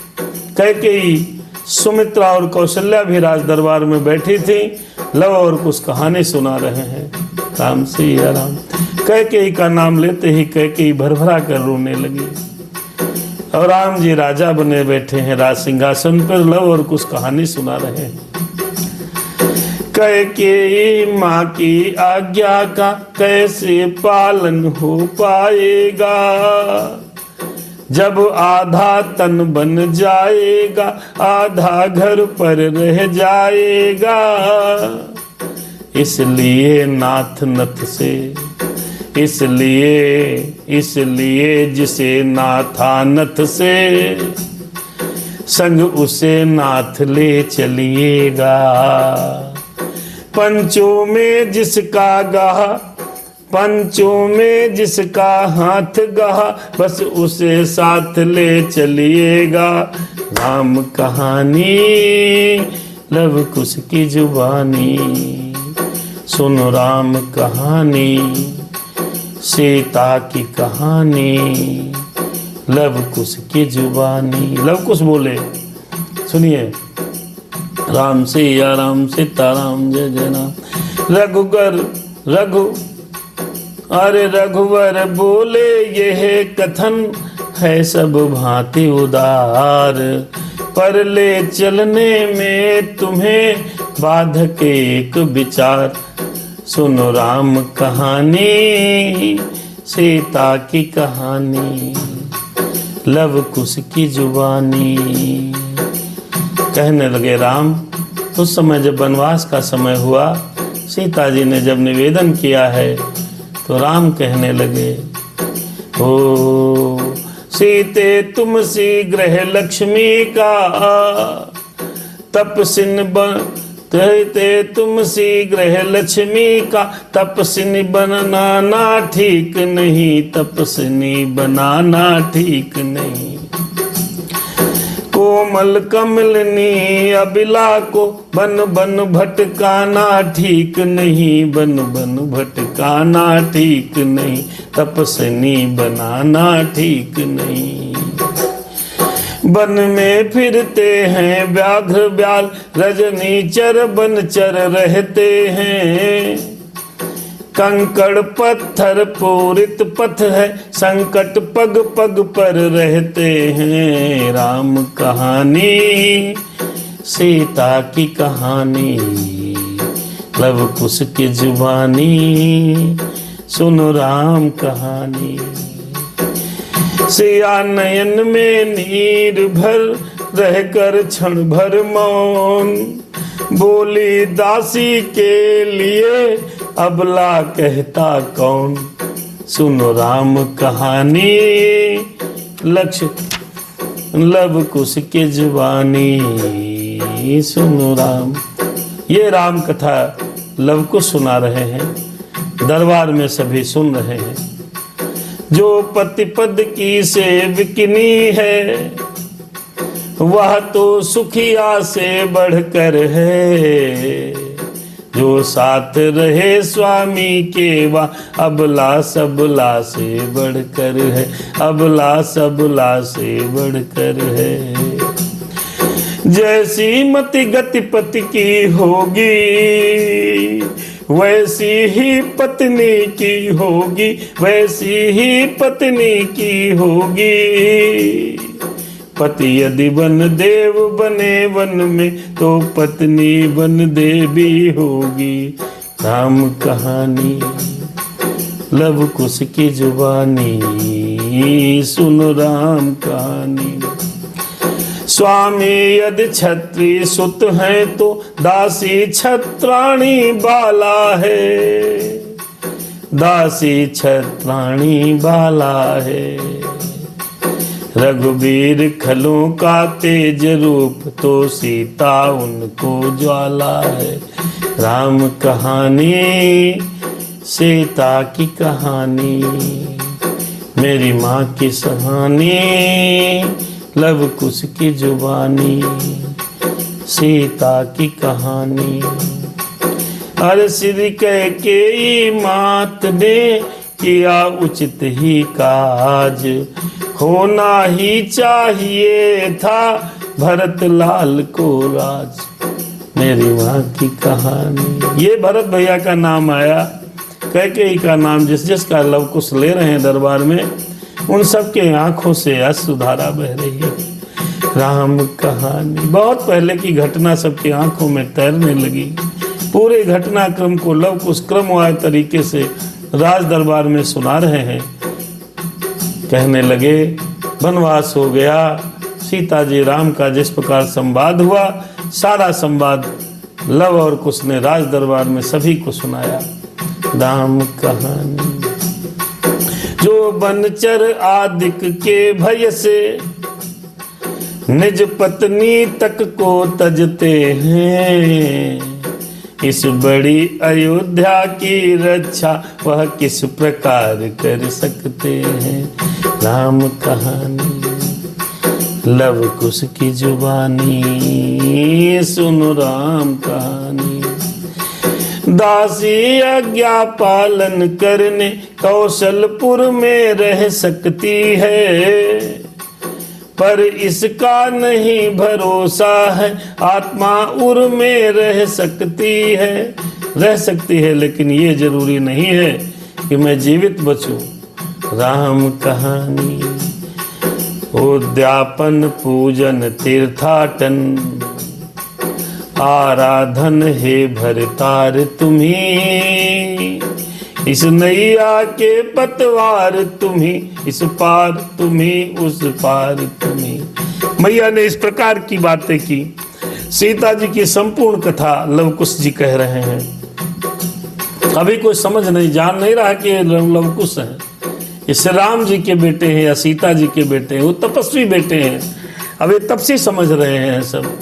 कैकेयी, सुमित्रा और कौशल्या भी राज दरबार में बैठी थी। लव और कुश कहानी सुना रहे हैं। राम सिया राम। कैकेयी का नाम लेते ही कैकेयी भरभरा कर रोने लगी। और राम जी राजा बने बैठे हैं राज सिंहासन पर। लव और कुश कहानी सुना रहे हैं। कैकेयी माँ की आज्ञा का कैसे पालन हो पाएगा, जब आधा तन बन जाएगा, आधा घर पर रह जाएगा। इसलिए नाथ नथ से, इसलिए जिसे नाथानथ से संग उसे नाथ ले चलिएगा। पंचों में जिसका गहा, पंचों में जिसका हाथ गहा, बस उसे साथ ले चलिएगा। राम कहानी लव कुश की जुबानी, सुनो राम कहानी सीता की कहानी लव कुश की जुबानी। लव कुश बोले, सुनिए। राम सिया राम, सीता राम, जय जय राम। रघुवर बोले यह कथन है सब भांति उदार, पर ले चलने में तुम्हें बाधक एक विचार। सुनो राम कहानी सीता की कहानी लव कुश की जुबानी। कहने लगे राम, उस समय जब वनवास का समय हुआ, सीता जी ने जब निवेदन किया है तो राम कहने लगे, ओ सीते तुम शीघ्र लक्ष्मी का तपसिन कहते तुम शीघ्र लक्ष्मी का तपस्विनी बनाना ठीक नहीं, तपस्विनी बनाना ठीक नहीं। कोमल कमलनी अबिला को बन बन भटकाना ठीक नहीं, बन बन भटकाना ठीक नहीं, तपस्नी बनाना ठीक नहीं। वन में फिरते हैं व्याघ्र ब्याल, रजनीचर बनचर रहते हैं। कंकड़ पत्थर पूरित पथ है, संकट पग पग पर रहते हैं। राम कहानी सीता की कहानी, लव कुश की जुबानी, सुनो राम कहानी। सिया नयन में नीर भर रहकर क्षण भर मौन, बोली दासी के लिए अबला कहता कौन। सुनो राम कहानी, लक्ष्य लव कुश के जुबानी, सुनो राम। ये राम कथा लव कुश सुना रहे हैं, दरबार में सभी सुन रहे हैं। जो पति पद की सेवकिनी है, वह तो सुखिया से बढ़कर है। जो साथ रहे स्वामी के, वह अबला सबला से बढ़कर है, अबला सबला से बढ़कर है। जैसी मति गति पति की होगी, वैसी ही पत्नी की होगी, वैसी ही पत्नी की होगी। पति यदि वन देव बने वन में, तो पत्नी वन देवी होगी। राम कहानी लव कुश की जुबानी, सुनो राम कहानी। स्वामी यदि क्षत्रिय सुत है, तो दासी छत्राणी बाला है, दासी छत्राणी बाला है। रघुवीर खलों का तेज रूप, तो सीता उनको ज्वाला है। राम कहानी सीता की कहानी, मेरी माँ की सहानी, लव कुश की जुबानी, सीता की कहानी। अरे श्री कैकेयी मात ने किया उचित ही काज, होना ही चाहिए था भरत लाल को राज। मेरी माँ की कहानी। ये भरत भैया का नाम आया, कैकेयी का नाम जिस जिसका लव कुश ले रहे हैं दरबार में, उन सब के आंखों से अश्रुधारा बह रही है। राम कहानी बहुत पहले की घटना सबके आंखों में तैरने लगी। पूरे घटनाक्रम को लव कुश क्रमवार तरीके से राज दरबार में सुना रहे हैं। कहने लगे वनवास हो गया, सीता जी राम का जिस प्रकार संवाद हुआ, सारा संवाद लव और कुश ने राज दरबार में सभी को सुनाया। राम कहानी। जो बनचर आदिक के भय से निज पत्नी तक को तजते हैं, इस बड़ी अयोध्या की रक्षा वह किस प्रकार कर सकते हैं। राम कहानी लव कुश की जुबानी, सुनो राम कहानी। दासी आज्ञा पालन करने कौशलपुर में रह सकती है, पर इसका नहीं भरोसा है आत्मा उर में रह सकती है, लेकिन ये जरूरी नहीं है कि मैं जीवित बचूं। राम कहानी। उद्यापन पूजन तीर्थाटन, आराधन हे भरतार तुम्ही, इस नैया के पतवार तुम्ही, इस पार तुम्ही उस पार तुम्ही। मैया ने इस प्रकार की बातें की। सीता जी की संपूर्ण कथा लव कुश जी कह रहे हैं। अभी कोई समझ नहीं, जान नहीं रहा कि लव कुश है, इस राम जी के बेटे हैं या सीता जी के बेटे हैं, वो तपस्वी बेटे हैं। अभी तब से समझ रहे हैं सब।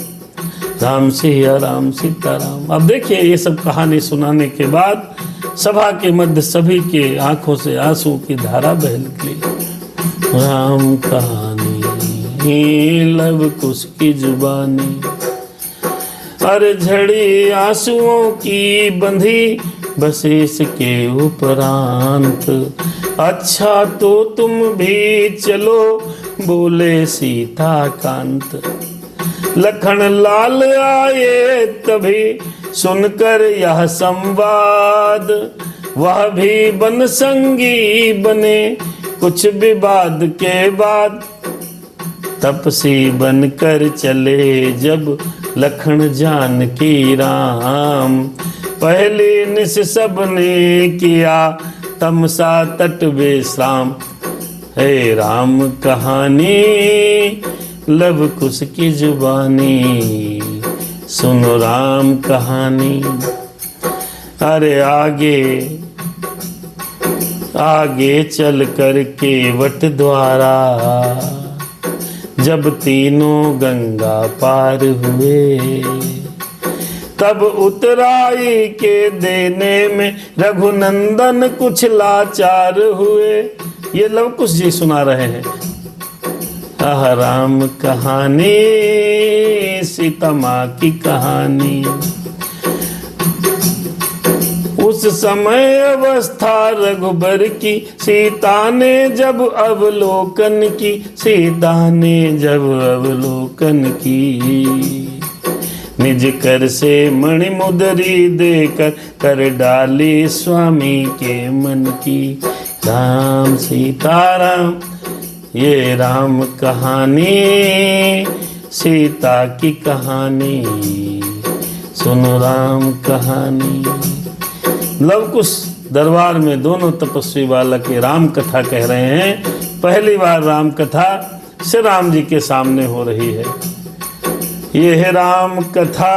राम सिया राम सीताराम। अब देखिए ये सब कहानी सुनाने के बाद सभा के मध्य सभी के आंखों से आंसू की धारा बह निकली। राम कहानी नहीं लव कुश की जुबानी। अरे झड़ी आंसुओं की बंधी बसेस के उपरांत, अच्छा तो तुम भी चलो बोले सीता कांत। लखन लाल आए तभी सुनकर यह संवाद, वह भी बन संगी बने कुछ विवाद के बाद। तपसी बनकर चले जब लखन जानकी राम, पहले निस सबने किया तमसा तट विश्राम। हे राम कहानी लव कुश की जुबानी, सुनो राम कहानी। अरे आगे आगे चल कर के वट द्वारा, जब तीनों गंगा पार हुए, तब उतराई के देने में रघुनंदन कुछ लाचार हुए। ये लव कुश जी सुना रहे हैं। आह राम कहानी सीता माँ की कहानी। उस समय अवस्था रघुबर की, सीता ने जब अवलोकन की, सीता ने जब अवलोकन की। निज कर से मणि मुदरी देकर कर डाली स्वामी के मन की। राम सीता राम ये राम कहानी, सीता की कहानी, सुनो राम कहानी। लव कुश दरबार में दोनों तपस्वी बालक के राम कथा कह रहे हैं। पहली बार राम कथा श्री राम जी के सामने हो रही है। ये है राम कथा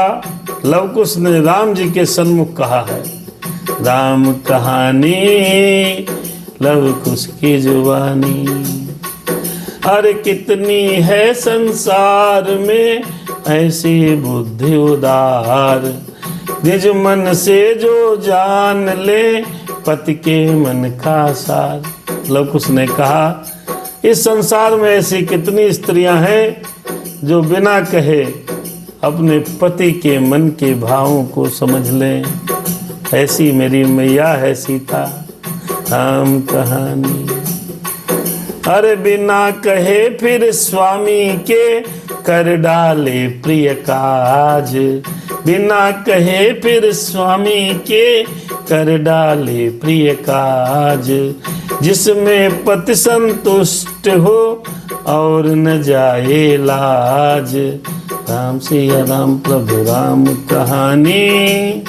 लव कुश ने राम जी के सन्मुख कहा है। राम कहानी लव कुश की जुबानी। अरे कितनी है संसार में ऐसी बुद्धि उदार, निज मन से जो जान ले पति के मन का सार। लव कुश ने कहा इस संसार में ऐसी कितनी स्त्रियां हैं जो बिना कहे अपने पति के मन के भावों को समझ लें। ऐसी मेरी मैया है सीता। राम कहानी। अरे बिना कहे फिर स्वामी के कर डाले प्रिय काज, बिना कहे फिर स्वामी के कर डाले प्रिय काज। जिसमें पति संतुष्ट हो और न जाए लाज। राम सिया राम प्रभु राम कहानी,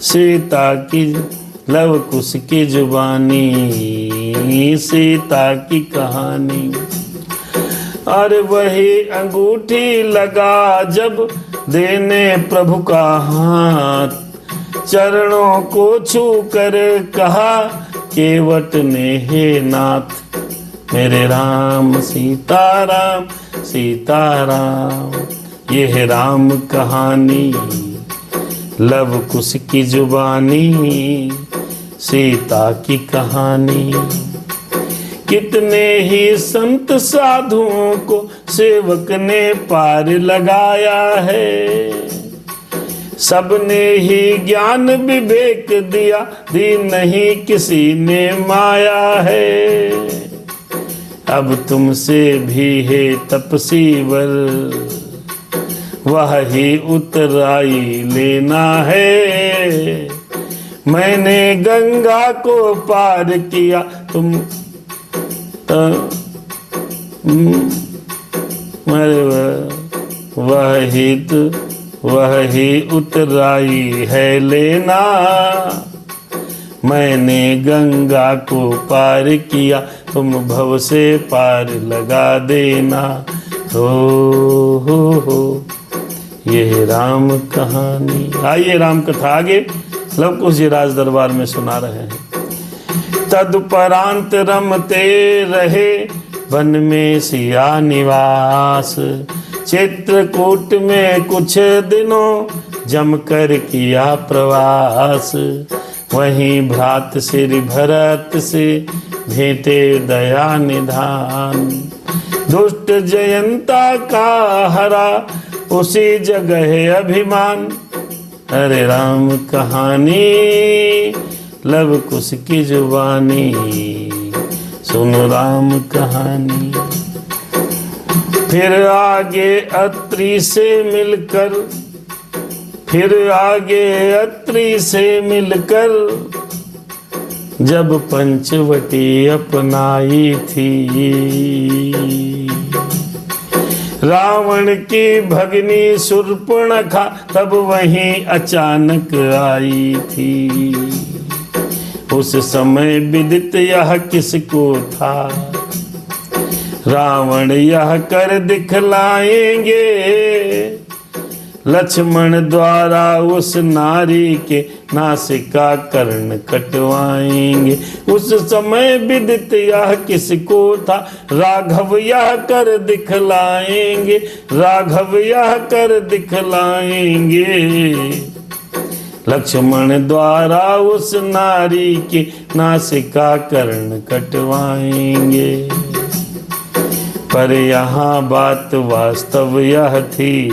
सीता की लव कुश की जुबानी, सीता की कहानी। अरे वही अंगूठी लगा जब देने प्रभु का हाथ, चरणों को छू कर कहा केवट ने हे नाथ। मेरे राम सीताराम सीताराम ये है राम कहानी, लव कुश की जुबानी, सीता की कहानी। कितने ही संत साधुओं को सेवक ने पार लगाया है, सबने ही ज्ञान विवेक दिया, दी नहीं किसी ने माया है। अब तुमसे भी है तपसीवर, वह ही उतराई लेना है। मैंने गंगा को पार किया, तुम वह ही उतराई है लेना। मैंने गंगा को पार किया, तुम भव से पार लगा देना। हो ये राम कहानी। आइए राम कथा आगे लव कुश जी राज दरबार में सुना रहे हैं। तदुपरांत रमते रहे वन में सिया निवास, चित्रकूट में कुछ दिनों जमकर किया प्रवास। वहीं भ्रात श्री भरत से भेंटे दया निधान, दुष्ट जयंता का हरा उसी जगह अभिमान। अरे राम कहानी लव कुश की जुबानी, सुन राम कहानी। फिर आगे अत्रि से मिलकर, फिर आगे अत्रि से मिलकर जब पंचवटी अपनाई थी, रावण की भगनी शूर्पणखा तब वहीं अचानक आई थी। उस समय विदित यह किसको था, रावण यह कर दिखलाएंगे, लक्ष्मण द्वारा उस नारी के नासिका कर्ण कटवाएंगे। उस समय विदित यह किसको था, राघव यह कर दिखलाएंगे, राघव यह कर दिखलाएंगे, लक्ष्मण द्वारा उस नारी की नासिका कर्ण कटवाएंगे। पर यहाँ बात वास्तव यह थी,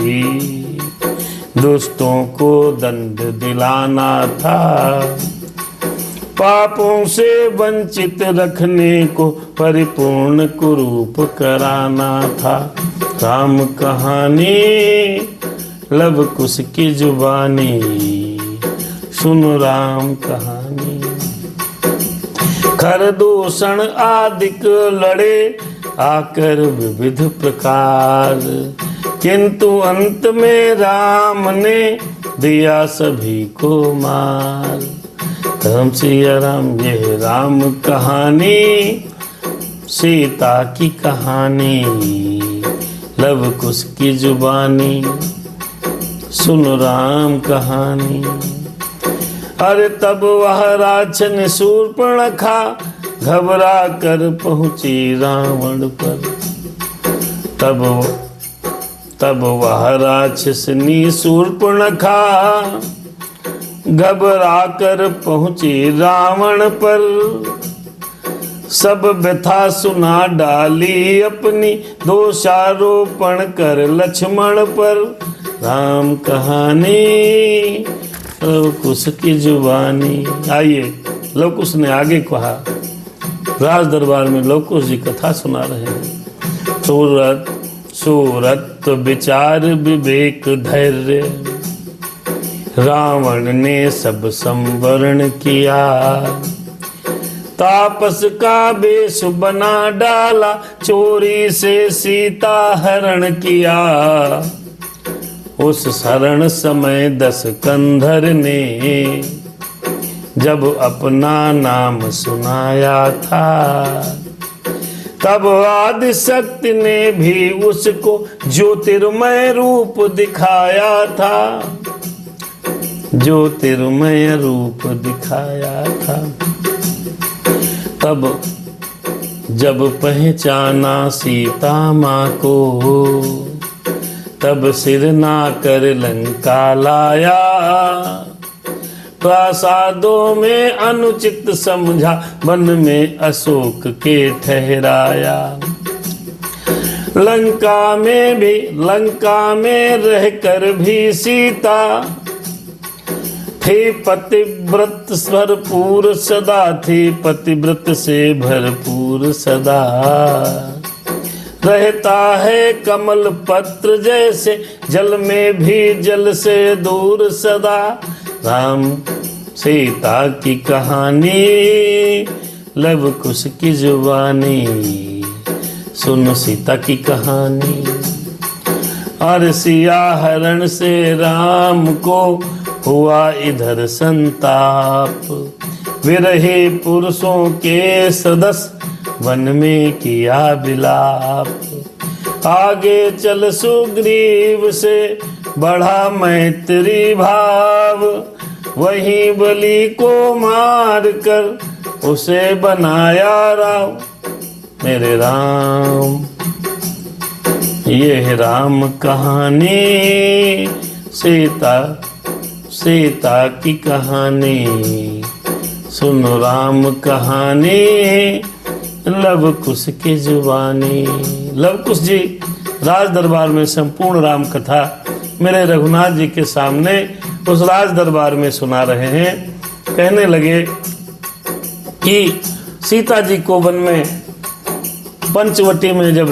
दुष्टों को दंड दिलाना था, पापों से वंचित रखने को परिपूर्ण कुरूप कराना था। राम कहानी लव कुश की जुबानी, सुन राम कहानी। खरदूषण आदिक लड़े आकर विविध प्रकार, किंतु अंत में राम ने दिया सभी को मार। राम सिया राम, ये राम कहानी सीता की कहानी, लव कुश की जुबानी, सुन राम कहानी। अरे तब वह राक्षस शूर्पणखा घबरा कर पहुंची रावण पर, तब वह राक्षसनी शूर्पणखा घबरा कर पहुंची रावण पर। सब व्यथा सुना डाली अपनी, दोषारोपण कर लक्ष्मण पर। राम कहानी लव कुश की जुबानी। आइए, लव कुश ने आगे कहा, राज दरबार में लव कुश जी कथा सुना रहे हैं। सूरत विचार विवेक धैर्य, रावण ने सब संवरण किया, तापस का वेश बना डाला, चोरी से सीता हरण किया। उस शरण समय 10 कंधर ने जब अपना नाम सुनाया था, तब आदि शक्ति ने भी उसको ज्योतिर्मय रूप दिखाया था, ज्योतिर्मय रूप दिखाया था। तब जब पहचाना सीता माँ को, तब सिर ना कर लंका लाया, प्रासादों में अनुचित समझा, वन में अशोक के ठहराया। लंका में रहकर भी सीता थी पतिव्रत भरपूर सदा, थी पतिव्रत से भरपूर सदा। रहता है कमल पत्र जैसे, जल में भी जल से दूर सदा। राम सीता की कहानी लव कुश की जुबानी, सुन सीता की कहानी। और सिया हरण से राम को हुआ इधर संताप, विरहे पुरुषों के सदस्य वन में किया विलाप। आगे चल सुग्रीव से बढ़ा मैत्री भाव, वहीं बलि को मार कर उसे बनाया राम। मेरे राम, ये राम कहानी सीता की कहानी, सुनो राम कहानी लव कुश की जुबानी। लवकुश जी राज दरबार में संपूर्ण राम कथा मेरे रघुनाथ जी के सामने उस राज दरबार में सुना रहे हैं। कहने लगे कि सीता जी को वन में पंचवटी में जब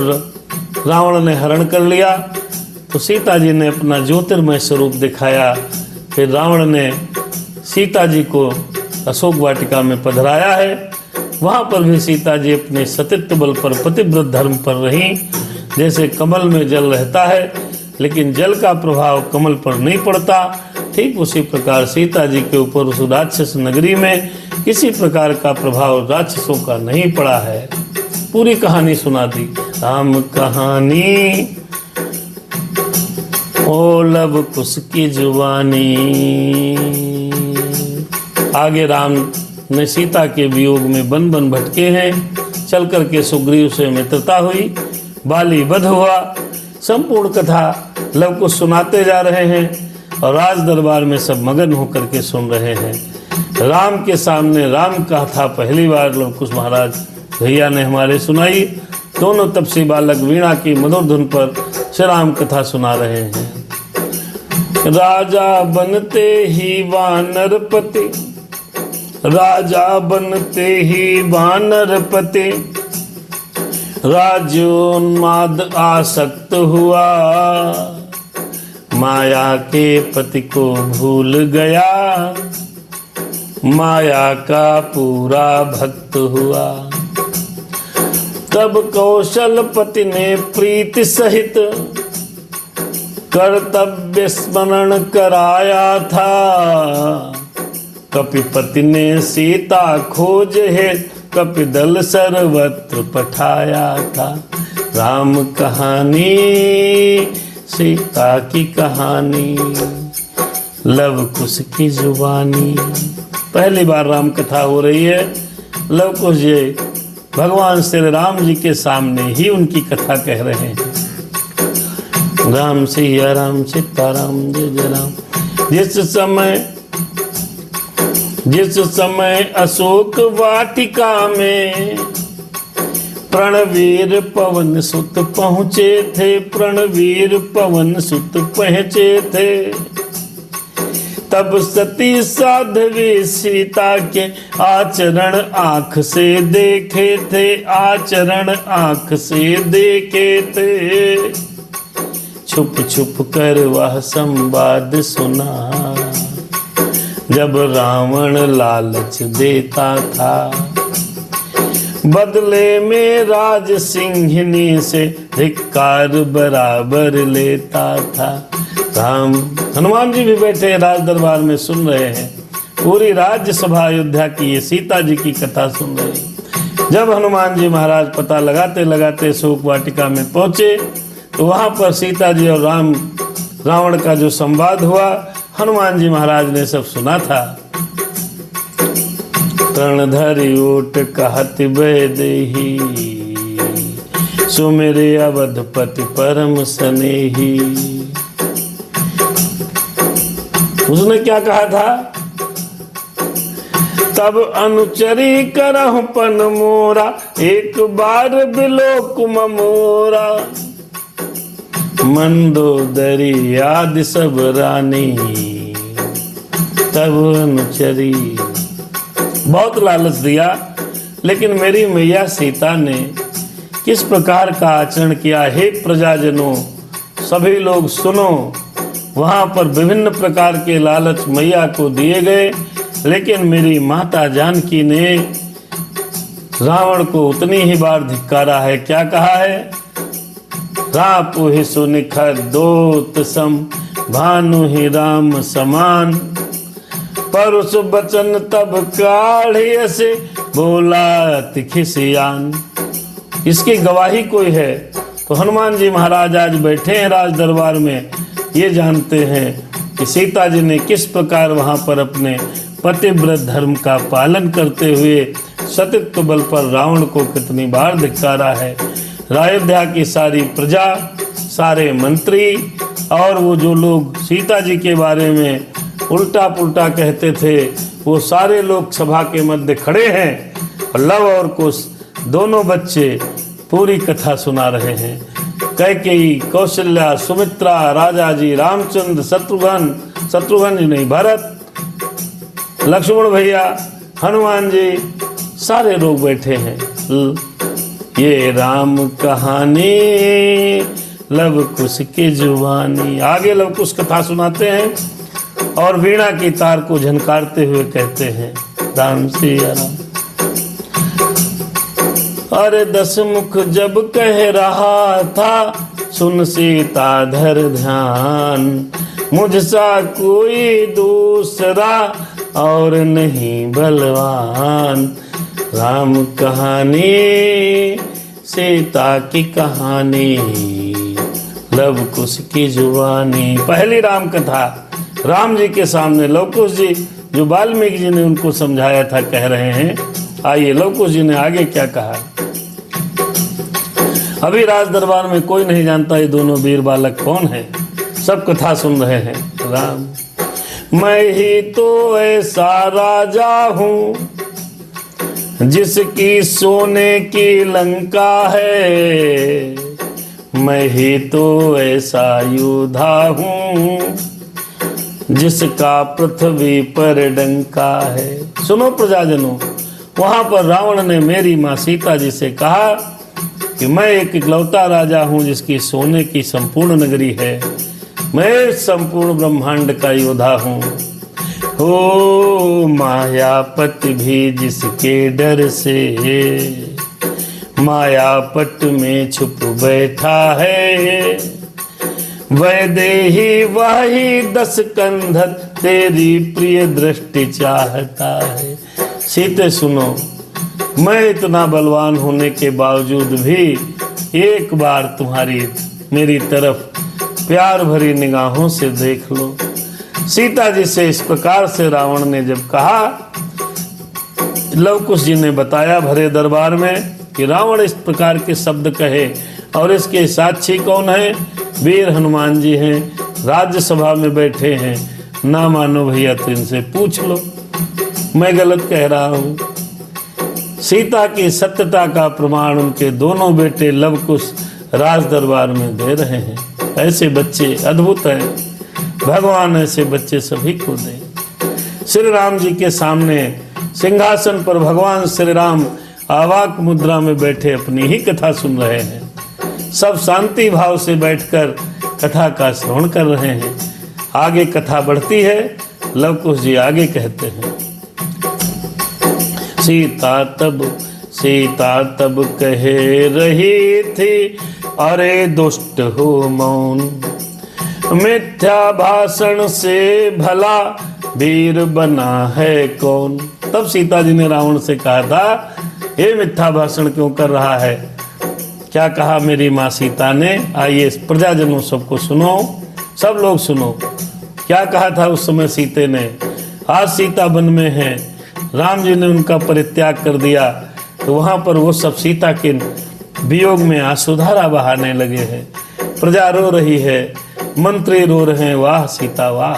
रावण ने हरण कर लिया तो सीता जी ने अपना ज्योतिर्मय स्वरूप दिखाया। फिर रावण ने सीता जी को अशोक वाटिका में पधराया है। वहाँ पर भी सीता जी अपने सतीत्व बल पर पतिव्रत धर्म पर रहीं। जैसे कमल में जल रहता है लेकिन जल का प्रभाव कमल पर नहीं पड़ता, ठीक उसी प्रकार सीता जी के ऊपर उस राक्षस नगरी में किसी प्रकार का प्रभाव राक्षसों का नहीं पड़ा है। पूरी कहानी सुना दी। राम कहानी ओ लव कुश की जुबानी। आगे राम ने सीता के वियोग में बन बन भटके हैं। चल करके सुग्रीव से मित्रता हुई, बाली वध हुआ। संपूर्ण कथा लव कुश सुनाते जा रहे हैं और राज दरबार में सब मगन होकर के सुन रहे हैं। राम के सामने राम कथा पहली बार लव कुश महाराज भैया ने हमारे सुनाई। दोनों तपसी बालक वीणा की मधुर धुन पर श्री राम कथा सुना रहे हैं। राजा बनते ही वानरपति, राजा बनते ही वानरपति, राज्योन्माद आसक्त हुआ, माया के पति को भूल गया, माया का पूरा भक्त हुआ। तब कौशलपति ने प्रीति सहित कर्तव्य स्मरण कराया था, कपिपति ने सीता खोज है, कपिदल सर्वत्र पठाया था। राम कहानी सीता की कहानी, लव कुश की जुबानी। पहली बार राम कथा हो रही है। लव कुश जी भगवान श्री राम जी के सामने ही उनकी कथा कह रहे हैं। राम सिया राम सीताराम जय जय राम। जिस समय अशोक वाटिका में प्रणवीर पवन सुत पहुँचे थे, प्रणवीर पवन सुत पहुँचे थे, तब सती साध्वी सीता के आचरण आँख से देखे थे, आचरण आँख से देखे थे। छुप छुप कर वह संवाद सुना, जब रावण लालच देता था, बदले में राज सिंहिनी से धिक्कार बराबर लेता था। राम हनुमान जी भी बैठे राज दरबार में सुन रहे हैं। पूरी राज्य सभा अयोध्या की ये सीता जी की कथा सुन रहे हैं। जब हनुमान जी महाराज पता लगाते लगाते अशोक वाटिका में पहुंचे तो वहां पर सीता जी और रावण का जो संवाद हुआ हनुमान जी महाराज ने सब सुना था। तरणधरि ओट कहत बैदेही, सुमेरे अवधपति परम स्नेही। उसने क्या कहा था? तब अनुचरी करहु पन मोरा, एक बार बिलोक मोरा, मंदोदरी याद सब रानी। तब अनुचरी बहुत लालच दिया, लेकिन मेरी मैया सीता ने किस प्रकार का आचरण किया। हे प्रजाजनों, सभी लोग सुनो। वहां पर विभिन्न प्रकार के लालच मैया को दिए गए, लेकिन मेरी माता जानकी ने रावण को उतनी ही बार धिक्कारा है। क्या कहा है? रापु ही सुनिखर दोत सम, भानु ही राम समान, परुष बचन तब काढ़िय से, बोला तिखिसियान। इसकी गवाही कोई है? तो हनुमान जी महाराज आज बैठे हैं राज दरबार में, ये जानते हैं कि सीता जी ने किस प्रकार वहां पर अपने पतिव्रत धर्म का पालन करते हुए सतीत्व बल पर रावण को कितनी बार धिक्कारा है। अयोध्या की सारी प्रजा, सारे मंत्री और वो जो लोग सीता जी के बारे में उल्टा पुल्टा कहते थे, वो सारे लोग सभा के मध्य खड़े हैं। लव और कुश दोनों बच्चे पूरी कथा सुना रहे हैं। कैकेयी, कौशल्या, सुमित्रा, राजा जी, रामचंद्र, शत्रुघ्न जी नहीं, भरत, लक्ष्मण भैया, हनुमान जी, सारे लोग बैठे हैं। ये राम कहानी लव कुश की जुबानी। आगे लव कुश कथा सुनाते हैं और वीणा की तार को झनकारते हुए कहते हैं राम सिया राम। अरे 10 मुख जब कह रहा था सुन सीता धर ध्यान, मुझसा कोई दूसरा और नहीं बलवान। राम कहानी सीता की कहानी लव कुश की जुबानी। पहली राम कथा राम जी के सामने लव कुश जी, जो वाल्मीकि जी ने उनको समझाया था, कह रहे हैं। आइए लव कुश जी ने आगे क्या कहा। अभी राज दरबार में कोई नहीं जानता ये दोनों वीर बालक कौन है, सब कथा सुन रहे हैं। राम, मैं ही तो ऐसा राजा हूँ जिसकी सोने की लंका है, मैं ही तो ऐसा योद्धा हूँ जिसका पृथ्वी पर डंका है। सुनो प्रजाजनों, वहां पर रावण ने मेरी माँ सीता जी से कहा कि मैं एक इकलौता राजा हूँ जिसकी सोने की संपूर्ण नगरी है, मैं संपूर्ण ब्रह्मांड का योद्धा हूँ। हो मायापति भी जिसके डर से मायापट में छुप बैठा है, वैदेही वही 10 कंधर तेरी प्रिय दृष्टि चाहता है। सीते सुनो, मैं इतना बलवान होने के बावजूद भी एक बार तुम्हारी मेरी तरफ प्यार भरी निगाहों से देख लो। सीता जी से इस प्रकार से रावण ने जब कहा, लव कुश जी ने बताया भरे दरबार में कि रावण इस प्रकार के शब्द कहे और इसके साक्षी कौन है, वीर हनुमान जी हैं, राज्यसभा में बैठे हैं। ना मानो भैया तो इनसे पूछ लो, मैं गलत कह रहा हूँ। सीता की सत्यता का प्रमाण उनके दोनों बेटे लव कुश राज दरबार में दे रहे हैं। ऐसे बच्चे अद्भुत हैं, भगवान ऐसे बच्चे सभी को दे। श्री राम जी के सामने सिंहासन पर भगवान श्री राम आवाक मुद्रा में बैठे अपनी ही कथा सुन रहे हैं। सब शांति भाव से बैठकर कथा का श्रवण कर रहे हैं। आगे कथा बढ़ती है। लव कुश जी आगे कहते हैं, सीता तब कह रही थी, अरे दुष्ट हो मौन, मिथ्या भाषण से भला वीर बना है कौन। तब सीता जी ने रावण से कहा था, ये मिथ्या भाषण क्यों कर रहा है। क्या कहा मेरी माँ सीता ने, आइए प्रजाजनों सबको सुनो, सब लोग सुनो। क्या कहा था उस समय सीते ने। आज सीता वन में है, राम जी ने उनका परित्याग कर दिया, तो वहां पर वो सब सीता के वियोग में आंसुधारा बहाने लगे हैं। प्रजा रो रही है, मंत्री रो रहे हैं, वाह सीता वाह।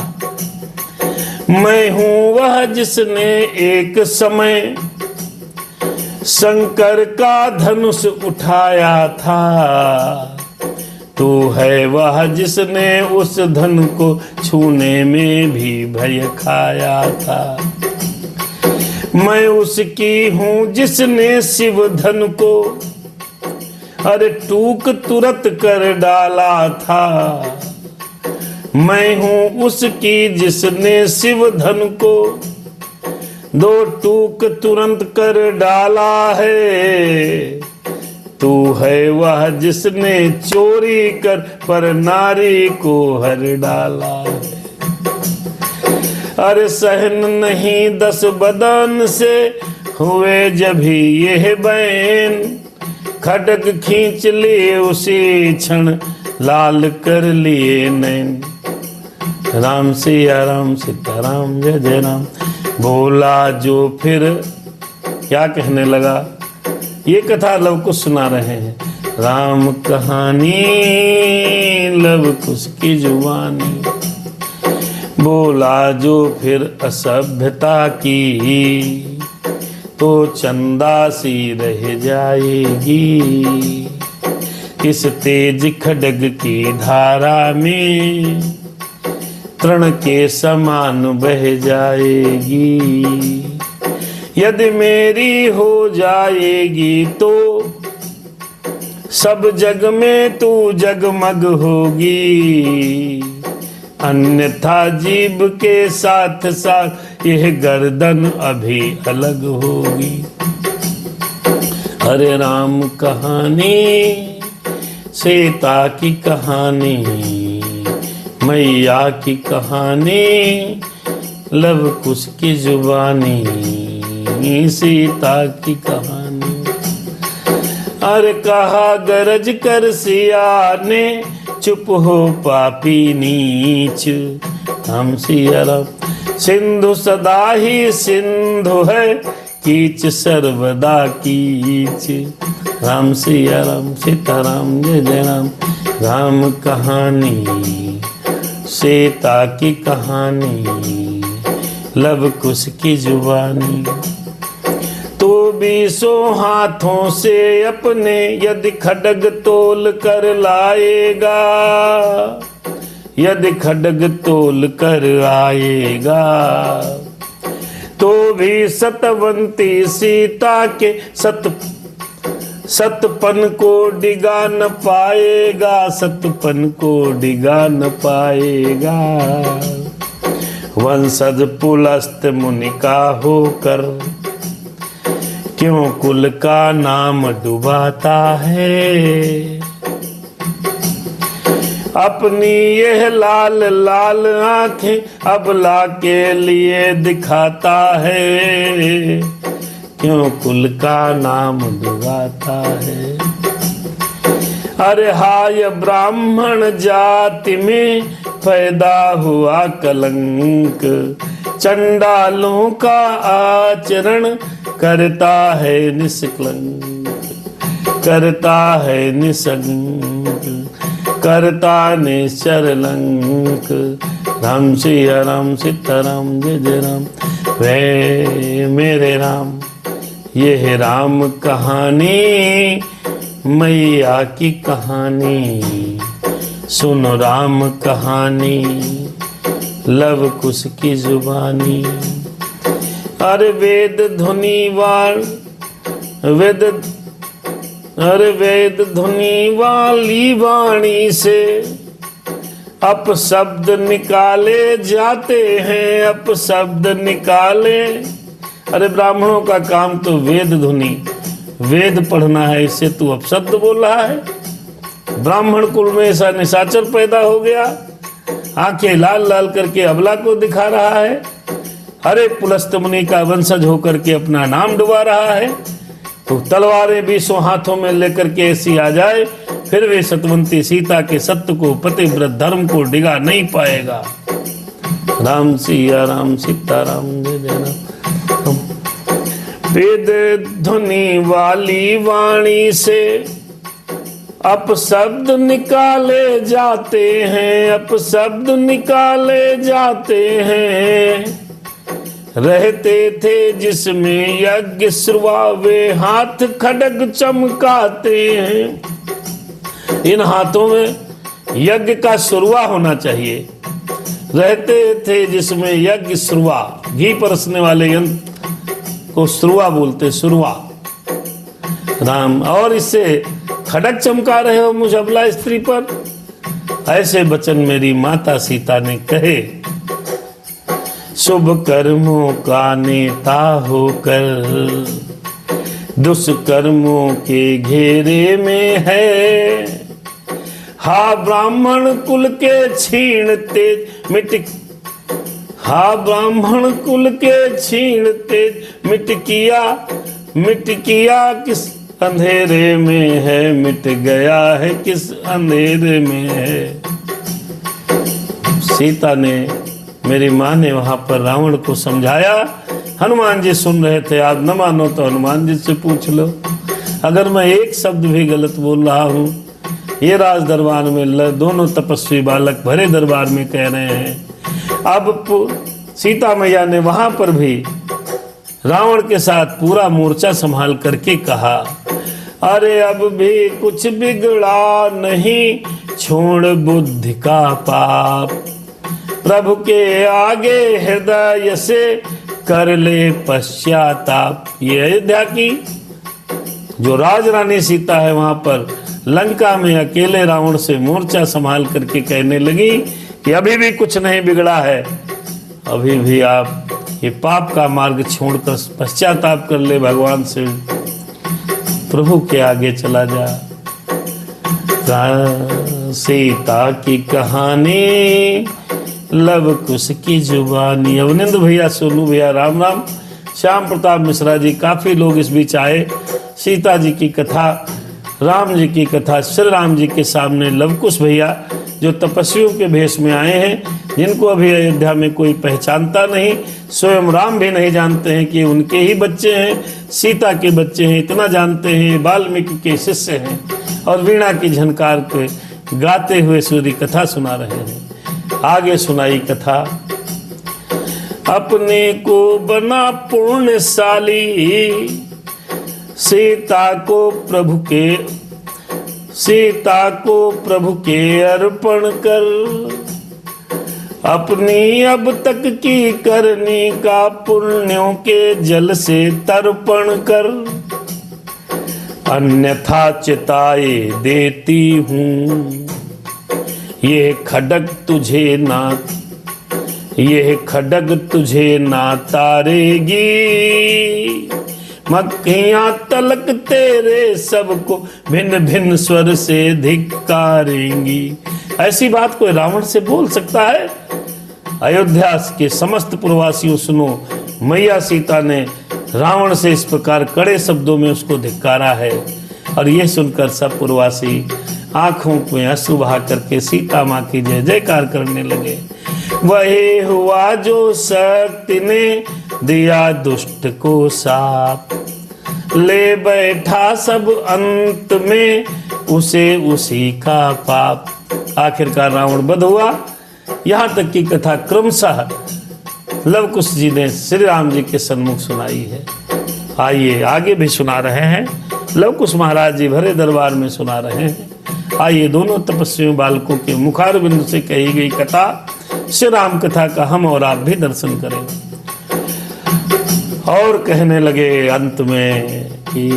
मैं हूं वह जिसने एक समय शंकर का धनुष उठाया था, तू है वह जिसने उस धन को छूने में भी भय खाया था। मैं उसकी हूं जिसने शिव धन को अरे टूक तुरंत कर डाला था। मैं हूं उसकी जिसने शिव धन को 2 टूक तुरंत कर डाला है। तू है वह जिसने चोरी कर पर नारी को हर डाला है। अरे सहन नहीं 10 बदन से हुए जब ही यह बैन, खटक खींच लिए उसी क्षण लाल कर लिए नैन। राम सिया राम सीताराम जय जय राम। बोला जो फिर क्या कहने लगा, ये कथा लव कुश सुना रहे हैं। राम कहानी लव कुश की जुबानी। बोला जो फिर असभ्यता की, तो चंदा सी रह जाएगी। इस तेज खड्ग की धारा में तृण के समान बह जाएगी। यदि मेरी हो जाएगी तो सब जग में तू जगमग होगी, अन्यथा जीव के साथ साथ यह गर्दन अभी अलग होगी। हरे राम कहानी सीता की कहानी, मैया की कहानी, लव कुश की जुबानी, सीता की कहानी। अरे कहा गरज कर सिया ने, चुप हो पापी नीच। हम सिया राम सिंधु सदा ही सिंधु है, कीच सर्वदा कीच। राम सिया राम सीताराम जय जय राम। राम कहानी सीता की कहानी, लव कुश की जुबानी। तो 20 हाथों से अपने यदि खड्ग तोल कर लाएगा, यदि खड्ग तोल कर आएगा, तो भी सतवंती सीता के सतपन को डिगा न पाएगा, सतपन को डिगा न पाएगा। वंशज पुलस्त मुनि का होकर क्यों कुल का नाम डुबाता है। अपनी यह लाल लाल आंखें अबला के लिए दिखाता है, क्यों कुल का नाम डुबाता है। अरे हाय ब्राह्मण जाति में पैदा हुआ कलंक, चंडालों का आचरण करता है निष्कलंक, करता है निसंक, करता निश्चरलंक। राम सिया राम सीताराम जय जय राम। वे मेरे राम ये है राम कहानी, मैया की कहानी। सुनो राम कहानी, लव कुश की जुबानी। अरे वेद धुनी वाली वाणी से अपशब्द निकाले जाते हैं, अपशब्द निकाले। अरे ब्राह्मणों का काम तो वेद धुनी, वेद पढ़ना है, इससे तू अपशब्द बोल रहा है। ब्राह्मण कुल में ऐसा निशाचर पैदा हो गया, आंखें लाल लाल करके अबला को दिखा रहा है। अरे पुलस्त मुनि का वंशज होकर के अपना नाम डुबा रहा है। तो तलवारें 20 हाथों में लेकर के ऐसी आ जाए, फिर वे सतवंती सीता के सत्य को, पतिव्रत धर्म को डिगा नहीं पाएगा। राम सिया राम सीताराम जय जय राम। वेद ध्वनि वाली वाणी से अपशब्द निकाले जाते हैं, अपशब्द निकाले जाते हैं। रहते थे जिसमें यज्ञ श्रुवा, वे हाथ खड्ग चमकाते हैं। इन हाथों में यज्ञ का शुरुआ होना चाहिए। रहते थे जिसमें यज्ञ श्रुवा, घी परसने वाले यंत्र को श्रुआ बोलते, शुरुआ। राम और इससे खड्ग चमका रहे हो मुझ अबला स्त्री पर। ऐसे वचन मेरी माता सीता ने कहे। शुभ कर्मों का नेता होकर दुष्कर्मों के घेरे में है। हा ब्राह्मण कुल के छीणते मिट, हा ब्राह्मण कुल के छीणते मिट किया किस अंधेरे में है, मिट गया है किस अंधेरे में है। सीता ने, मेरी माँ ने वहां पर रावण को समझाया। हनुमान जी सुन रहे थे। आप न मानो तो हनुमान जी से पूछ लो। अगर मैं एक शब्द भी गलत बोल रहा हूँ, ये राज दरबार में दोनों तपस्वी बालक भरे दरबार में कह रहे हैं। अब सीता मैया ने वहां पर भी रावण के साथ पूरा मोर्चा संभाल करके कहा, अरे अब भी कुछ बिगड़ा नहीं, छोड़ बुद्धि का पाप, प्रभु के आगे हृदय से कर ले पश्चाताप। ये अयोध्या की जो राजरानी सीता है वहां पर लंका में अकेले रावण से मोर्चा संभाल करके कहने लगी कि अभी भी कुछ नहीं बिगड़ा है, अभी भी आप ये पाप का मार्ग छोड़कर पश्चाताप कर ले, भगवान से प्रभु के आगे चला जा। सीता की कहानी लव कुश की जुबानी। अवनिंद भैया, सोनू भैया, राम राम, श्याम प्रताप मिश्रा जी, काफी लोग इस बीच आए। सीता जी की कथा, राम जी की कथा श्री राम जी के सामने लवकुश भैया जो तपस्वियों के भेष में आए हैं, जिनको अभी अयोध्या में कोई पहचानता नहीं, स्वयं राम भी नहीं जानते हैं कि उनके ही बच्चे हैं, सीता के बच्चे हैं, इतना जानते हैं वाल्मीकि के शिष्य हैं, और वीणा की झनकार के गाते हुए सूर्य कथा सुना रहे हैं। आगे सुनाई कथा। अपने को बना पुण्यशाली, सीता को प्रभु के अर्पण कर, अपनी अब तक की करनी का पुण्यों के जल से तर्पण कर, अन्यथा चिताए देती हूँ ये खड्ग तुझे ना तारेगी, मक्खियां तलक तेरे सबको भिन्न भिन्न स्वर से धिक्कारेंगी। ऐसी बात कोई रावण से बोल सकता है? अयोध्या के समस्त पुरवासियों सुनो, मैया सीता ने रावण से इस प्रकार कड़े शब्दों में उसको धिक्कारा है। और यह सुनकर सब पुरवासी आंखों में आंसू बहा करके सीता माँ की जय जयकार करने लगे। वही हुआ जो शक्ति ने दिया दुष्ट को साप, ले बैठा सब अंत में उसे उसी का पाप। आखिरकार रावण वध हुआ। यहाँ तक की कथा क्रमशः लवकुश जी ने श्री राम जी के सन्मुख सुनाई है। आइए आगे भी सुना रहे हैं, लवकुश महाराज जी भरे दरबार में सुना रहे हैं। आइए दोनों तपस्वियों बालकों के मुखारबिंद से कही गई कथा, श्री राम कथा का हम और आप भी दर्शन करें। और कहने लगे अंत में कि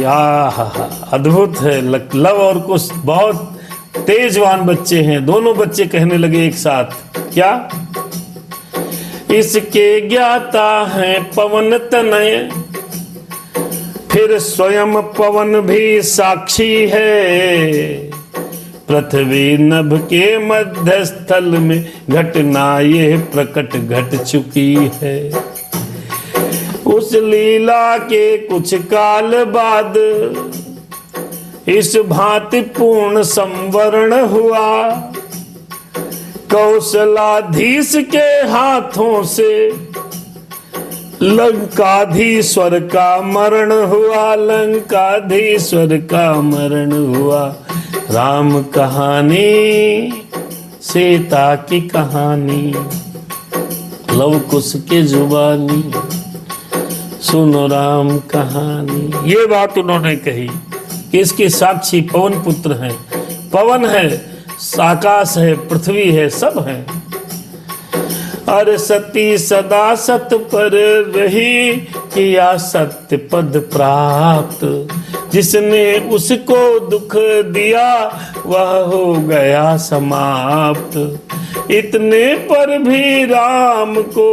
अद्भुत है, लव और कुश बहुत तेजवान बच्चे हैं। दोनों बच्चे कहने लगे एक साथ, क्या? इसके ज्ञाता है पवन तनय, फिर स्वयं पवन भी साक्षी है, पृथ्वी नभ के मध्य स्थल में घटना ये प्रकट घट चुकी है। उस लीला के कुछ काल बाद इस भांति पूर्ण संवरण हुआ, कौशलाधीश के हाथों से लंकाधीश्वर का मरण हुआ, लंकाधीश्वर का मरण हुआ। राम कहानी, सीता की कहानी, लव कुश के जुबानी, सुनो राम कहानी। ये बात उन्होंने कही कि इसके साक्षी पवन पुत्र हैं। पवन है, आकाश है, पृथ्वी है, सब है। अरे सती सदा सत पर रही, किया सत्य पद प्राप्त, जिसने उसको दुख दिया वह हो गया समाप्त। इतने पर भी राम को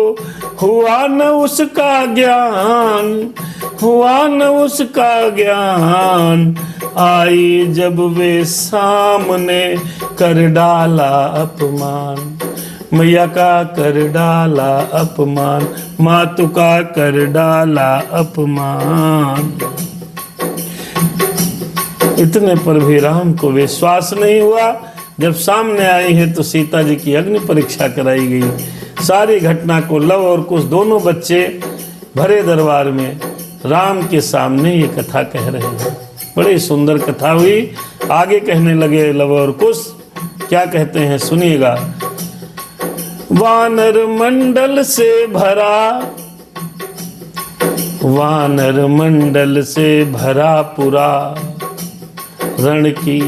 हुआ न उसका ज्ञान, हुआ न उसका ज्ञान। आई जब वे सामने कर डाला अपमान, मैया का कर डाला अपमान, मातु का कर डाला अपमान। इतने पर भी राम को विश्वास नहीं हुआ। जब सामने आई है तो सीता जी की अग्नि परीक्षा कराई गई। सारी घटना को लव और कुश दोनों बच्चे भरे दरबार में राम के सामने ये कथा कह रहे हैं। बड़ी सुंदर कथा हुई। आगे कहने लगे लव और कुश, क्या कहते हैं सुनिएगा। वानर मंडल से भरा वानर मंडल से भरा पुरा रण की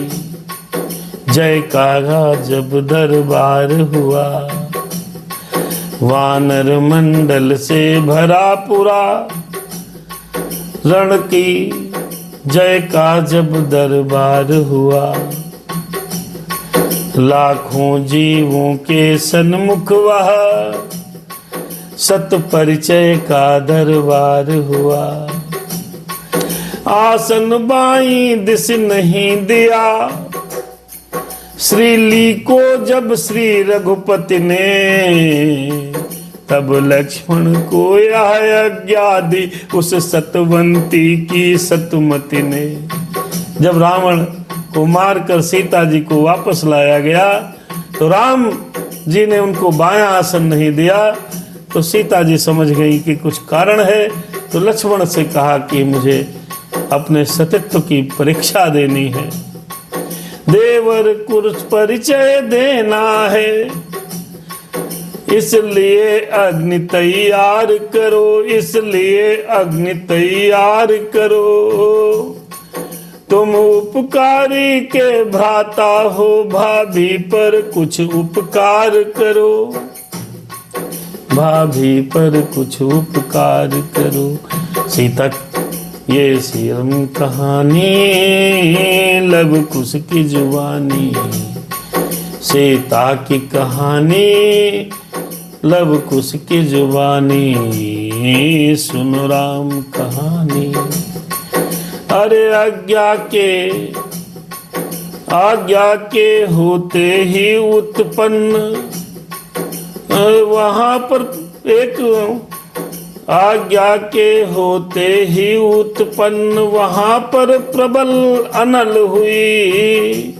जयकारा जब दरबार हुआ। वानर मंडल से भरा पुरा रण की जय का जब दरबार हुआ। लाखों जीवों के सन्मुख वह सत परिचय का दरबार हुआ। आसन बाई दिस नहीं दिया श्रीली को जब श्री रघुपति ने, तब लक्ष्मण को यह आज्ञा दी उस सतवंती की सतमति ने। जब रावण को मारकर सीता जी को वापस लाया गया तो राम जी ने उनको बायां आसन नहीं दिया, तो सीता जी समझ गई कि कुछ कारण है। तो लक्ष्मण से कहा कि मुझे अपने सतित्व की परीक्षा देनी है, देवर कुछ परिचय देना है, इसलिए अग्नि तैयार करो, इसलिए अग्नि तैयार करो। तुम उपकारी के भ्राता हो, भाभी पर कुछ उपकार करो, भाभी पर कुछ उपकार करो। सीता ये सीरम कहानी लव कुश की जुबानी, सीता की कहानी लव कुश की जुबानी, सुनो राम कहानी। अरे आज्ञा के होते ही उत्पन्न, वहां पर एक आज्ञा के होते ही उत्पन्न वहां पर प्रबल अनल हुई।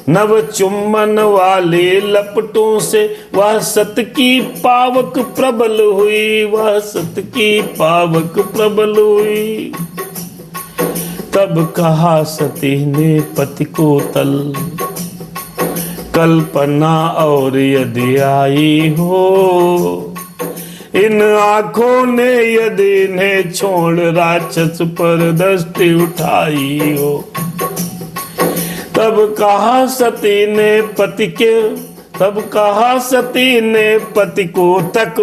नव चुम्बन वाले लपटों से वह सत की पावक प्रबल हुई, वह सत की पावक प्रबल हुई। तब कहा सती ने पति को तल, कल्पना और यदि आई हो, इन आंखों ने यदि इन्हें छोड़ राक्षस पर दृष्टि उठाई हो। तब कहा सती ने पति को तक,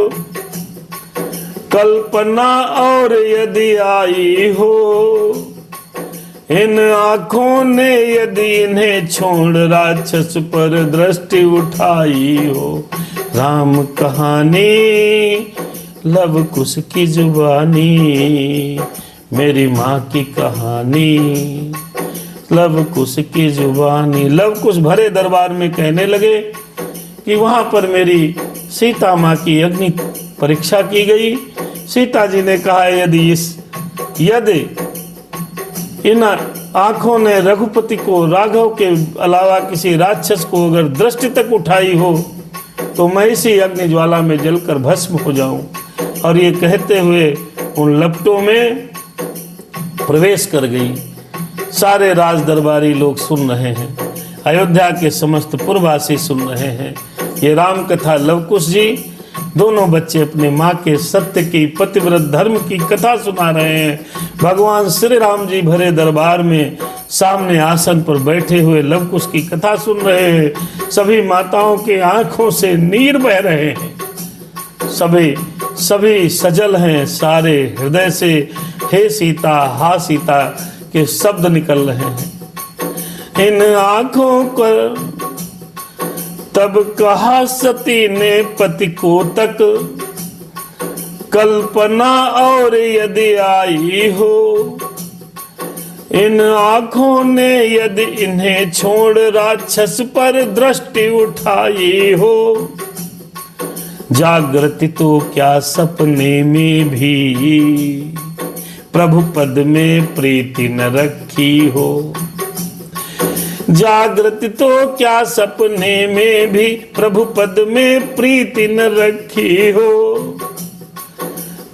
कल्पना और यदि आई हो, इन आंखों ने यदि इन्हें छोड़ राक्षस पर दृष्टि उठाई हो। राम कहानी लव कुश की जुबानी, मेरी माँ की कहानी लव कुश की जुबानी। लव कुश भरे दरबार में कहने लगे कि वहां पर मेरी सीता माँ की अग्नि परीक्षा की गई। सीता जी ने कहा यदि इन आंखों ने रघुपति को राघव के अलावा किसी राक्षस को अगर दृष्टि तक उठाई हो तो मैं इसी अग्नि ज्वाला में जलकर भस्म हो जाऊं। और ये कहते हुए उन लपटों में प्रवेश कर गई। सारे राज दरबारी लोग सुन रहे हैं, अयोध्या के समस्त पुरवासी सुन रहे हैं। ये राम कथा लवकुश जी दोनों बच्चे अपने माँ के सत्य की पतिव्रत धर्म की कथा सुना रहे हैं। भगवान श्री राम जी भरे दरबार में सामने आसन पर बैठे हुए लवकुश की कथा सुन रहे हैं। सभी माताओं के आंखों से नीर बह रहे हैं, सभी सजल हैं, सारे हृदय से हे सीता हा सीता के शब्द निकल रहे हैं। इन आंखों पर तब कहा सती ने पति को तक, कल्पना और यदि आई हो, इन आंखों ने यदि इन्हें छोड़ राक्षस पर दृष्टि उठाई हो। जागृति तो क्या सपने में भी प्रभु पद में प्रीति न रखी हो। जागृति तो क्या सपने में भी प्रभु पद में प्रीति न रखी हो।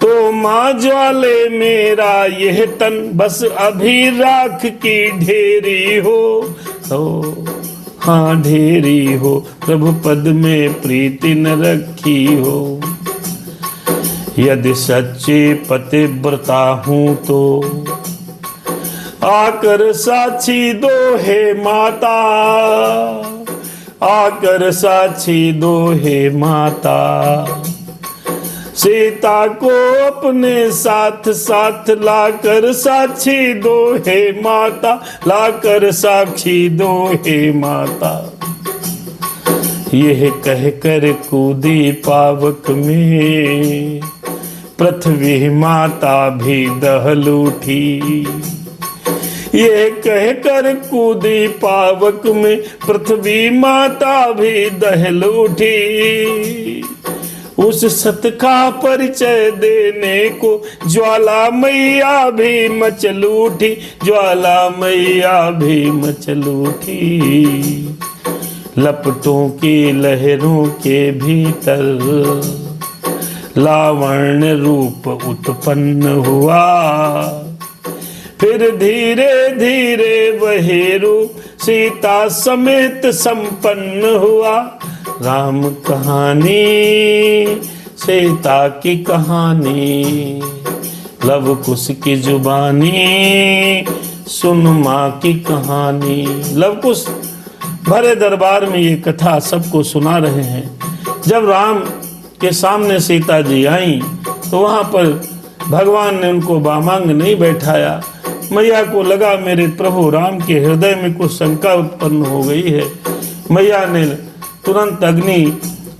तो माँ ज्वाले मेरा यह तन बस अभी राख की ढेरी हो। तो हाँ ढेरी हो, प्रभु पद में प्रीति न रखी हो। यदि सच्ची पतिव्रता हूं तो आकर साक्षी दो हे माता, आकर साक्षी दो हे माता। सीता को अपने साथ साथ लाकर साक्षी दो हे माता, लाकर साक्षी दो हे माता। यह कहकर कूदी पावक में, पृथ्वी माता भी दहल उठी। ये कहकर कूदी पावक में, पृथ्वी माता भी दहल उठी। उस सत का परिचय देने को ज्वाला मैया भी मचल उठी, ज्वाला मैया भी मचल उठी। लपटों की लहरों के भीतर लावण्य रूप उत्पन्न हुआ। फिर धीरे धीरे वही रूप सीता समेत संपन्न हुआ। राम कहानी सीता की कहानी, लव कुश की जुबानी सुन माँ की कहानी। लव कुश भरे दरबार में ये कथा सबको सुना रहे हैं। जब राम के सामने सीता जी आई तो वहां पर भगवान ने उनको बामांग नहीं बैठाया। मैया को लगा मेरे प्रभु राम के हृदय में कुछ शंका उत्पन्न हो गई है। मैया ने तुरंत अग्नि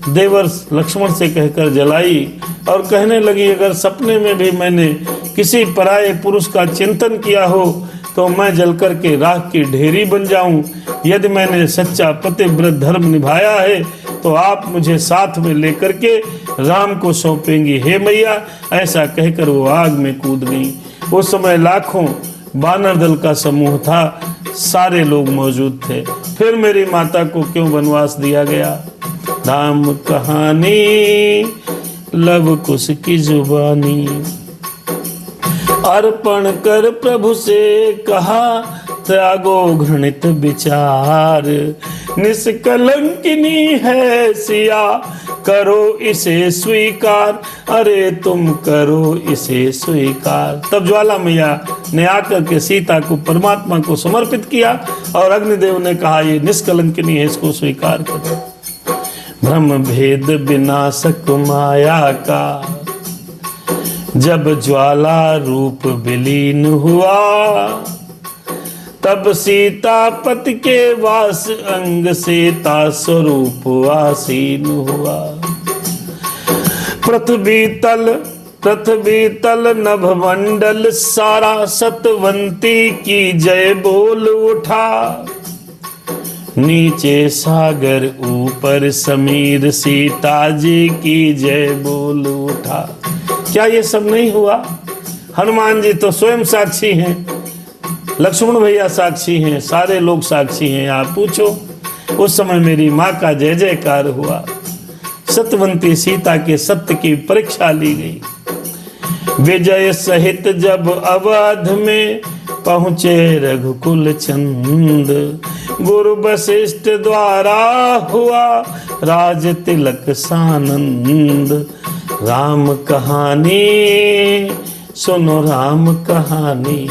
देवर लक्ष्मण से कहकर जलाई और कहने लगी, अगर सपने में भी मैंने किसी पराये पुरुष का चिंतन किया हो तो मैं जलकर के राख की ढेरी बन जाऊं। यदि मैंने सच्चा पतिव्रत धर्म निभाया है तो आप मुझे साथ में लेकर के राम को सौंपेंगी। हे मैया, ऐसा कहकर वो आग में कूद गई। उस समय लाखों बानर दल का समूह था, सारे लोग मौजूद थे। फिर मेरी माता को क्यों वनवास दिया गया? राम कहानी लव कुश की जुबानी। अर्पण कर प्रभु से कहा, त्यागो घृणित विचार। निष्कलंकिनी है सिया, करो इसे स्वीकार। अरे तुम करो इसे स्वीकार। तब ज्वाला मैया ने आकर के सीता को परमात्मा को समर्पित किया और अग्निदेव ने कहा, ये निष्कलंकिनी है, इसको स्वीकार करो। ब्रह्म भेद विनाशक माया का जब ज्वाला रूप विलीन हुआ, तब सीता पति के वास अंग सीता स्वरूप आसीन हुआ। पृथ्वी तल नभ मंडल सारा सतवंती की जय बोल उठा। नीचे सागर ऊपर समीर सीता जी की जय बोल उठा। क्या ये सब नहीं हुआ? हनुमान जी तो स्वयं साक्षी हैं, लक्ष्मण भैया साक्षी हैं, सारे लोग साक्षी हैं। आप पूछो, उस समय मेरी माँ का जय जयकार हुआ। सतवंती सीता के सत्य की परीक्षा ली गई। विजय सहित जब अवध में पहुँचे रघुकुल चंद, गुरु वशिष्ठ द्वारा हुआ राज तिलक सानंद। राम कहानी सुनो राम कहानी,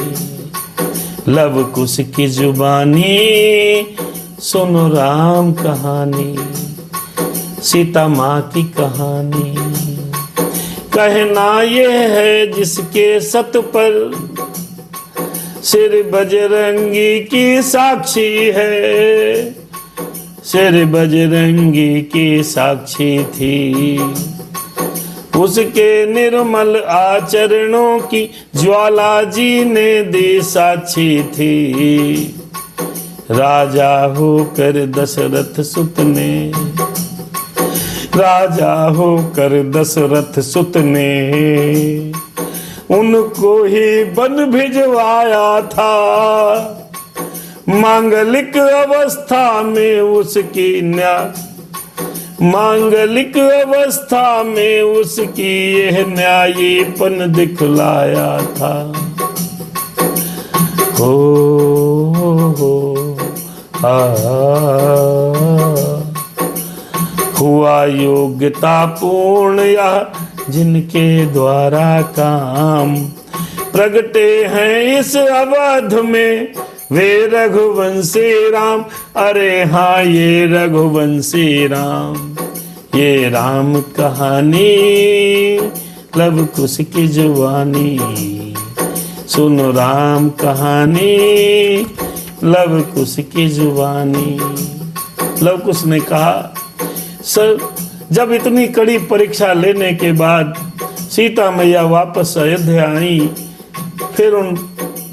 लव कुश की जुबानी सुनो राम कहानी। सीता माँ की कहानी कहना ये है जिसके सत पर सिर बजरंगी की साक्षी है। सिर बजरंगी की साक्षी थी, उसके निर्मल आचरणों की ज्वाला जी ने दी साक्षी थी। राजा होकर दशरथ सुत ने, राजा होकर दशरथ सुत ने उनको ही वन भिजवाया था। मांगलिक अवस्था में उसकी न्याय, मांगलिक अवस्था में उसकी यह न्यायीपन दिखलाया था। हो हुआ योग्यता पूर्ण यह जिनके द्वारा काम प्रगटे हैं इस अवध में, वे रघुवंशी राम। अरे हाँ ये रघुवंशी राम, ये राम कहानी लव कुश की जुबानी। सुनो राम कहानी लव कुश की जुबानी। लव कुश ने कहा, सर जब इतनी कड़ी परीक्षा लेने के बाद सीता मैया वापस अयोध्या आई, फिर उन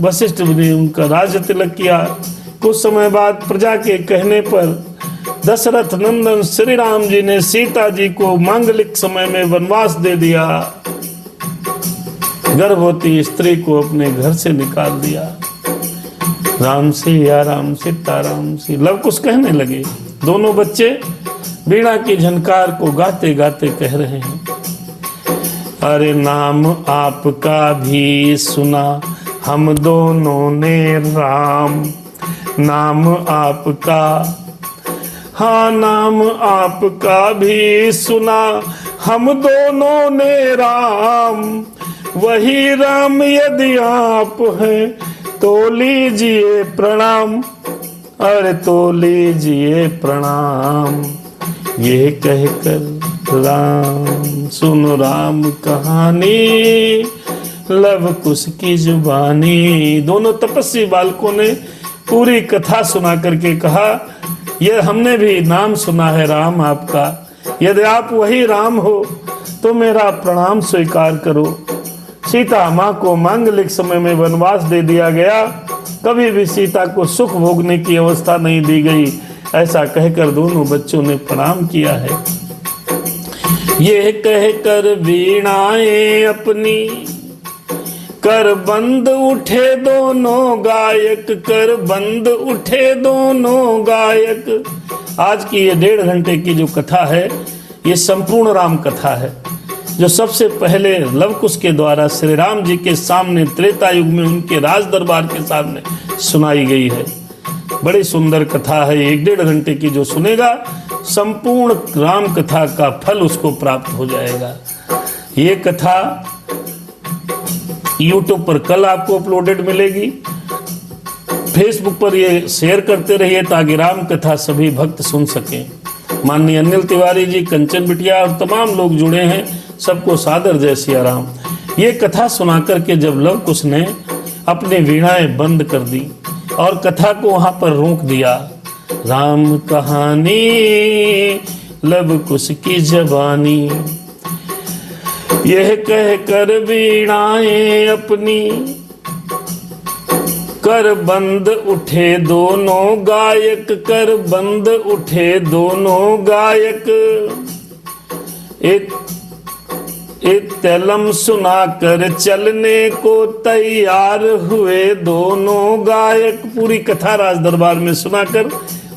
वशिष्ठ ने उनका राज तिलक किया। कुछ समय बाद प्रजा के कहने पर दशरथ नंदन श्री राम जी ने सीता जी को मांगलिक समय में वनवास दे दिया। गर्भवती स्त्री को अपने घर से निकाल दिया। राम सिया राम सीताराम सी लव कुश कहने लगे। दोनों बच्चे वीणा की झनकार को गाते गाते कह रहे हैं, अरे नाम आपका भी सुना हम दोनों ने राम। नाम आपका, हाँ नाम आपका भी सुना हम दोनों ने राम। वही राम यदि आप हैं तो लीजिए प्रणाम। अरे तो लीजिए प्रणाम। ये कहकर राम, सुनो राम कहानी लव कुश की जुबानी। दोनों तपस्वी बालकों ने पूरी कथा सुना करके कहा, ये हमने भी नाम सुना है राम आपका। यदि आप वही राम हो तो मेरा प्रणाम स्वीकार करो। सीता माँ को मांगलिक समय में वनवास दे दिया गया, कभी भी सीता को सुख भोगने की अवस्था नहीं दी गई। ऐसा कहकर दोनों बच्चों ने प्रणाम किया है। ये कहकर वीणाएं अपनी कर बंद उठे दोनों गायक, कर बंद उठे दोनों गायक। आज की ये 1.5 घंटे की जो कथा है, ये संपूर्ण राम कथा है, जो सबसे पहले लव कुश के द्वारा श्री राम जी के सामने त्रेता युग में उनके राज दरबार के सामने सुनाई गई है। बड़ी सुंदर कथा है। 1.5 घंटे की जो सुनेगा, संपूर्ण राम कथा का फल उसको प्राप्त हो जाएगा। ये कथा YouTube पर कल आपको अपलोडेड मिलेगी। फेसबुक पर ये शेयर करते रहिए ताकि राम कथा सभी भक्त सुन सकें। माननीय अनिल तिवारी जी, कंचन बिटिया और तमाम लोग जुड़े हैं, सबको सादर जय सिया राम। ये कथा सुना करके जब लव कुश ने अपनी वीणाएं बंद कर दी और कथा को वहां पर रोक दिया, राम कहानी लव कुश की जबानी। यह कह कर वीणाएं अपनी कर बंद उठे दोनों गायक, कर बंद उठे दोनों गायक। एक तलम सुना कर चलने को तैयार हुए दोनों गायक। पूरी कथा राज दरबार में सुनाकर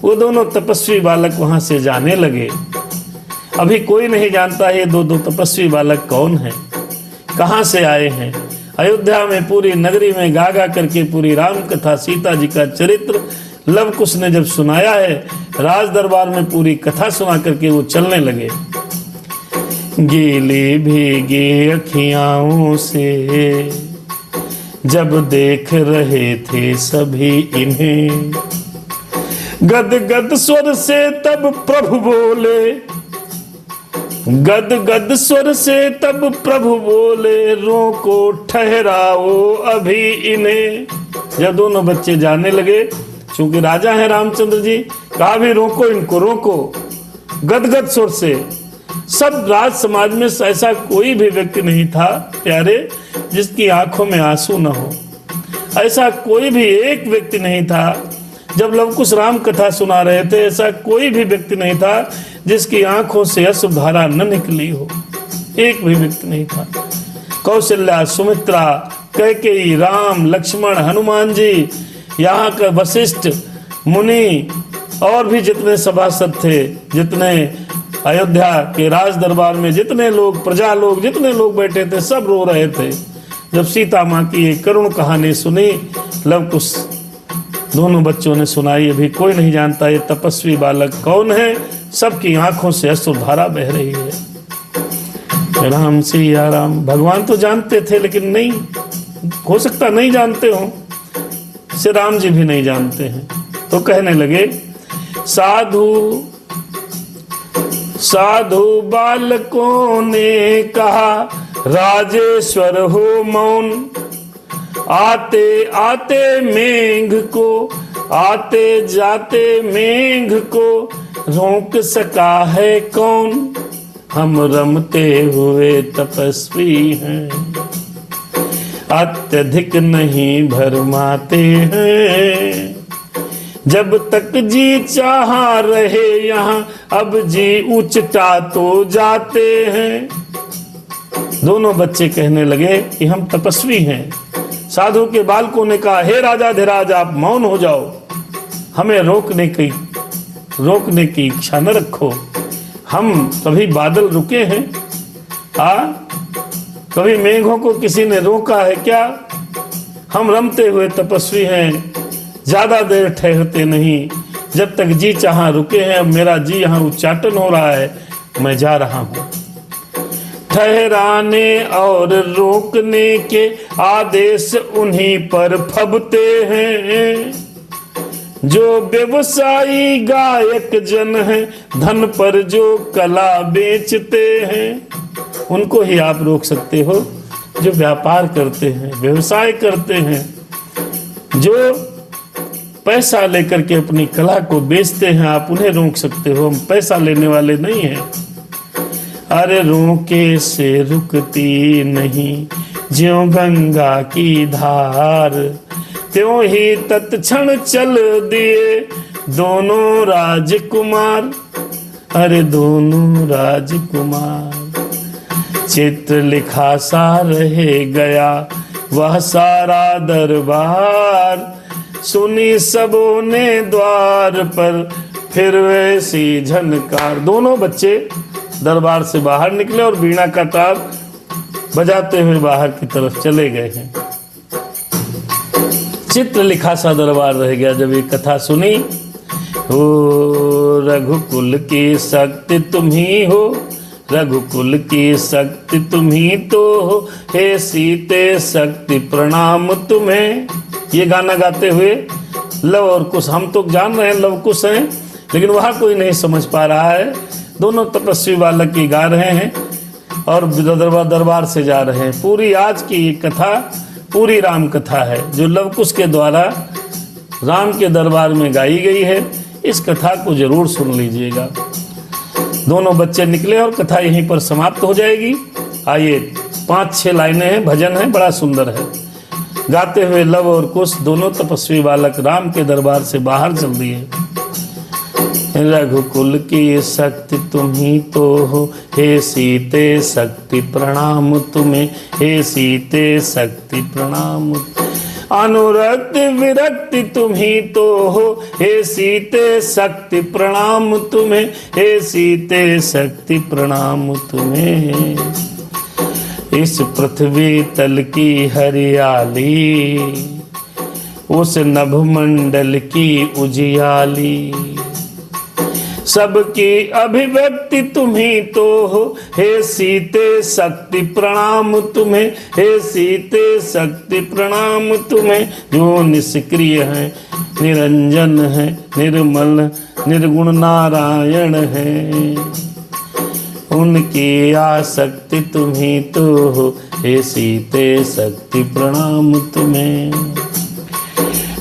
वो दोनों तपस्वी बालक वहां से जाने लगे। अभी कोई नहीं जानता ये दो तपस्वी बालक कौन हैं, कहां से आए हैं। अयोध्या में पूरी नगरी में गा गा करके पूरी राम कथा, सीता जी का चरित्र लव कुश ने जब सुनाया है, राज दरबार में पूरी कथा सुना करके वो चलने लगे। गीली भीगी अखियां से जब देख रहे थे सभी इन्हें, गद गद स्वर से तब प्रभु बोले, गद गद स्वर से तब प्रभु बोले, रोको ठहराओ अभी इन्हें। जब दोनों बच्चे जाने लगे, चूंकि राजा है रामचंद्र जी, कहा भी रोको इनको, रोको। गदगद स्वर से सब राज समाज में ऐसा कोई भी व्यक्ति नहीं था प्यारे जिसकी आंखों में आंसू न हो। ऐसा कोई भी एक व्यक्ति नहीं था जब लव कुश राम कथा सुना रहे थे, ऐसा कोई भी व्यक्ति नहीं था जिसकी आंखों से अश्रुधारा न निकली हो। एक भी व्यक्ति नहीं था। कौशल्या, सुमित्रा, कैकेयी, राम, लक्ष्मण, हनुमान जी, यहाँ का वशिष्ठ मुनि और भी जितने सभासद थे, जितने अयोध्या के राज दरबार में जितने लोग, प्रजा लोग, जितने लोग बैठे थे, सब रो रहे थे जब सीता माँ की ये करुण कहानी सुनी। लव कुश दोनों बच्चों ने सुनाई। अभी कोई नहीं जानता ये तपस्वी बालक कौन है। सबकी आंखों से अश्रुधारा बह रही है। राम सिया राम। भगवान तो जानते थे, लेकिन नहीं हो सकता नहीं जानते हो, श्री राम जी भी नहीं जानते हैं। तो कहने लगे, साधु साधु बालकों ने कहा, राजेश्वर हो मौन, आते आते मेघ को, आते जाते मेघ को रोक सका है कौन। हम रमते हुए तपस्वी हैं, अत्यधिक नहीं भरमाते हैं। जब तक जी चाहा रहे यहाँ, अब जी उचटा तो जाते हैं। दोनों बच्चे कहने लगे कि हम तपस्वी हैं। साधु के बालकों ने कहा, हे राजा धीराज, आप मौन हो जाओ, हमें रोकने की इच्छा न रखो। हम कभी बादल रुके हैं? कभी मेघों को किसी ने रोका है क्या? हम रमते हुए तपस्वी हैं, ज्यादा देर ठहरते नहीं। जब तक जी चाहा रुके हैं, अब मेरा जी यहाँ उच्चाटन हो रहा है, मैं जा रहा हूं। ठहराने और रोकने के आदेश उन्हीं पर फबते हैं। जो व्यवसायी गायक जन है, धन पर जो कला बेचते हैं, उनको ही आप रोक सकते हो। जो व्यापार करते हैं, व्यवसाय करते हैं, जो पैसा लेकर के अपनी कला को बेचते हैं, आप उन्हें रोक सकते हो। हम पैसा लेने वाले नहीं हैं। अरे रोके से रुकती नहीं, ज्यों गंगा की धार, त्यों ही तत्क्षण चल दिए दोनों राजकुमार। अरे दोनों राजकुमार, चित्र लिखा सा रह गया वह सारा दरबार। सुनी सबों ने द्वार पर फिर वैसी झनकार। दोनों बच्चे दरबार से बाहर निकले और वीणा का तार बजाते हुए बाहर की तरफ चले गए हैं। चित्र लिखा सा दरबार रह गया जब ये कथा सुनी। हो रघुकुल की शक्ति तुम ही हो, रघुकुल की शक्ति तुम ही तो हो, हे सीते शक्ति प्रणाम तुम्हें। ये गाना गाते हुए लव और कुश, हम तो जान रहे हैं लव कुश हैं, लेकिन वहां कोई नहीं समझ पा रहा है। दोनों तपस्वी बालक की गा रहे हैं और दरबार से जा रहे हैं। पूरी आज की कथा पूरी राम कथा है, जो लव कुश के द्वारा राम के दरबार में गाई गई है। इस कथा को जरूर सुन लीजिएगा। दोनों बच्चे निकले और कथा यहीं पर समाप्त हो जाएगी। आइए 5-6 लाइनें हैं, भजन है, बड़ा सुंदर है। गाते हुए लव और कुश दोनों तपस्वी बालक राम के दरबार से बाहर चल दिए। रघुकुल की शक्ति तुम ही तो हो, हे सीते शक्ति प्रणाम तुम्हें, हे सीते शक्ति प्रणाम। अनुरक्त विरक्ति तुम ही तो हो, हे सीते शक्ति प्रणाम तुम्हें, हे सीते शक्ति प्रणाम तुम्हें। इस पृथ्वी तल की हरियाली, उस नभमंडल की उजियाली, सबकी अभिव्यक्ति तुम ही तो हो, हे सीते शक्ति प्रणाम तुम्हें, हे सीते शक्ति प्रणाम तुम्हें। जो निष्क्रिय है, निरंजन है, निर्मल निर्गुण नारायण है, उनकी आसक्ति तुम ही तो हो, हे सीते शक्ति प्रणाम तुम्हें।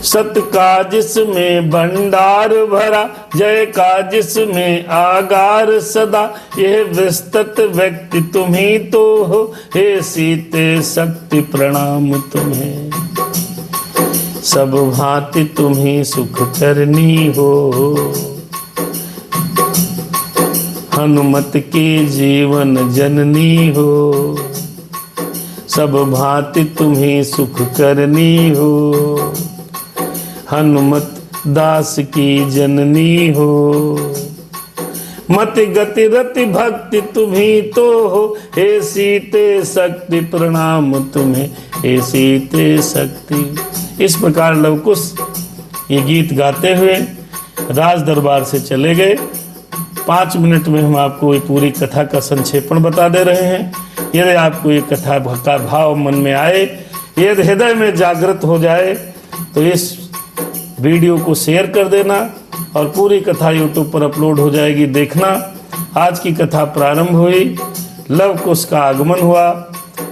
सत का जिसमें भंडार भरा, जय का जिसमें आगार सदा, यह विस्तृत व्यक्ति तुम ही तो हो, हे सीते शक्ति प्रणाम तुम्हें। सब भांति तुम ही सुख करनी हो, हनुमत की जीवन जननी हो। सब भांति तुम ही सुख करनी हो, हनुमत दास की जननी हो। मति गति रति भक्ति तुम्ही तो हो, हे सीते शक्ति प्रणाम तुम्हें, हे सीते शक्ति। इस प्रकार लवकुश ये गीत गाते हुए राज दरबार से चले गए। 5 मिनट में हम आपको ये पूरी कथा का संक्षेपण बता दे रहे हैं। यदि आपको ये कथा का भाव मन में आए, यदि हृदय में जागृत हो जाए, तो इस वीडियो को शेयर कर देना और पूरी कथा यूट्यूब पर अपलोड हो जाएगी, देखना। आज की कथा प्रारंभ हुई, लव कुश का आगमन हुआ।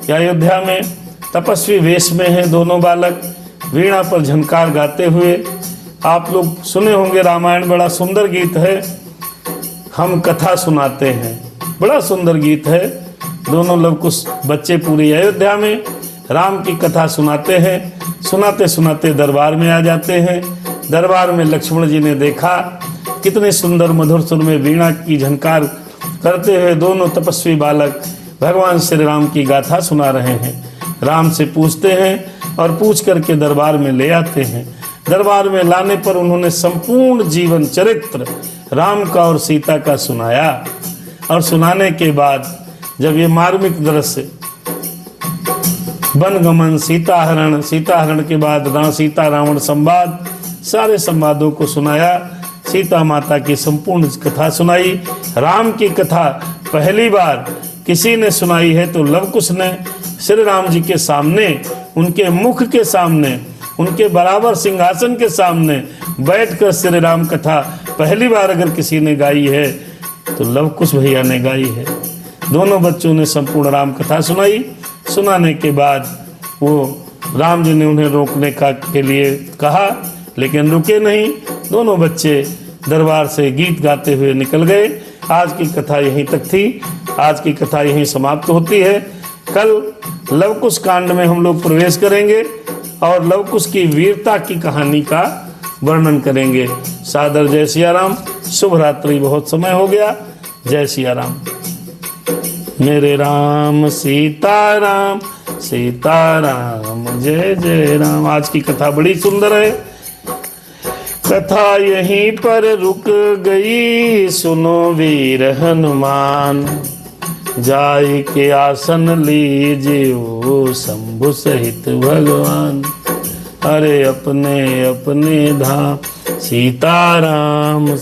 अयोध्या में तपस्वी वेश में हैं दोनों बालक, वीणा पर झनकार गाते हुए। आप लोग सुने होंगे रामायण, बड़ा सुंदर गीत है, हम कथा सुनाते हैं, बड़ा सुंदर गीत है। दोनों लव कुश बच्चे पूरी अयोध्या में राम की कथा सुनाते हैं। सुनाते सुनाते दरबार में आ जाते हैं। दरबार में लक्ष्मण जी ने देखा कितने सुंदर मधुर सुर में वीणा की झनकार करते हुए दोनों तपस्वी बालक भगवान श्री राम की गाथा सुना रहे हैं। राम से पूछते हैं और पूछ करके दरबार में ले आते हैं। दरबार में लाने पर उन्होंने संपूर्ण जीवन चरित्र राम का और सीता का सुनाया। और सुनाने के बाद जब ये मार्मिक दृश्य, वनगमन, सीताहरण, सीताहरण के बाद सीता रावण संवाद, सारे संवादों को सुनाया। सीता माता की संपूर्ण कथा सुनाई। राम की कथा पहली बार किसी ने सुनाई है तो लव कुश ने श्री राम जी के सामने, उनके मुख के सामने, उनके बराबर सिंहासन के सामने बैठकर श्री राम कथा पहली बार अगर किसी ने गाई है तो लव कुश भैया ने गाई है। दोनों बच्चों ने संपूर्ण राम कथा सुनाई। सुनाने के बाद वो राम जी ने उन्हें रोकने के लिए कहा, लेकिन रुके नहीं। दोनों बच्चे दरबार से गीत गाते हुए निकल गए। आज की कथा यहीं तक थी। आज की कथा यहीं समाप्त होती है। कल लव कुश कांड में हम लोग प्रवेश करेंगे और लव कुश की वीरता की कहानी का वर्णन करेंगे। सादर जय सिया राम। शुभ रात्रि, बहुत समय हो गया। जय सिया राम। मेरे राम सीताराम, सीताराम जय जय राम। आज की कथा बड़ी सुंदर है। कथा यहीं पर रुक गई, सुनो वीर हनुमान। जाय के आसन लीजिए शंभु सहित भगवान। अरे अपने अपने धाम सीताराम।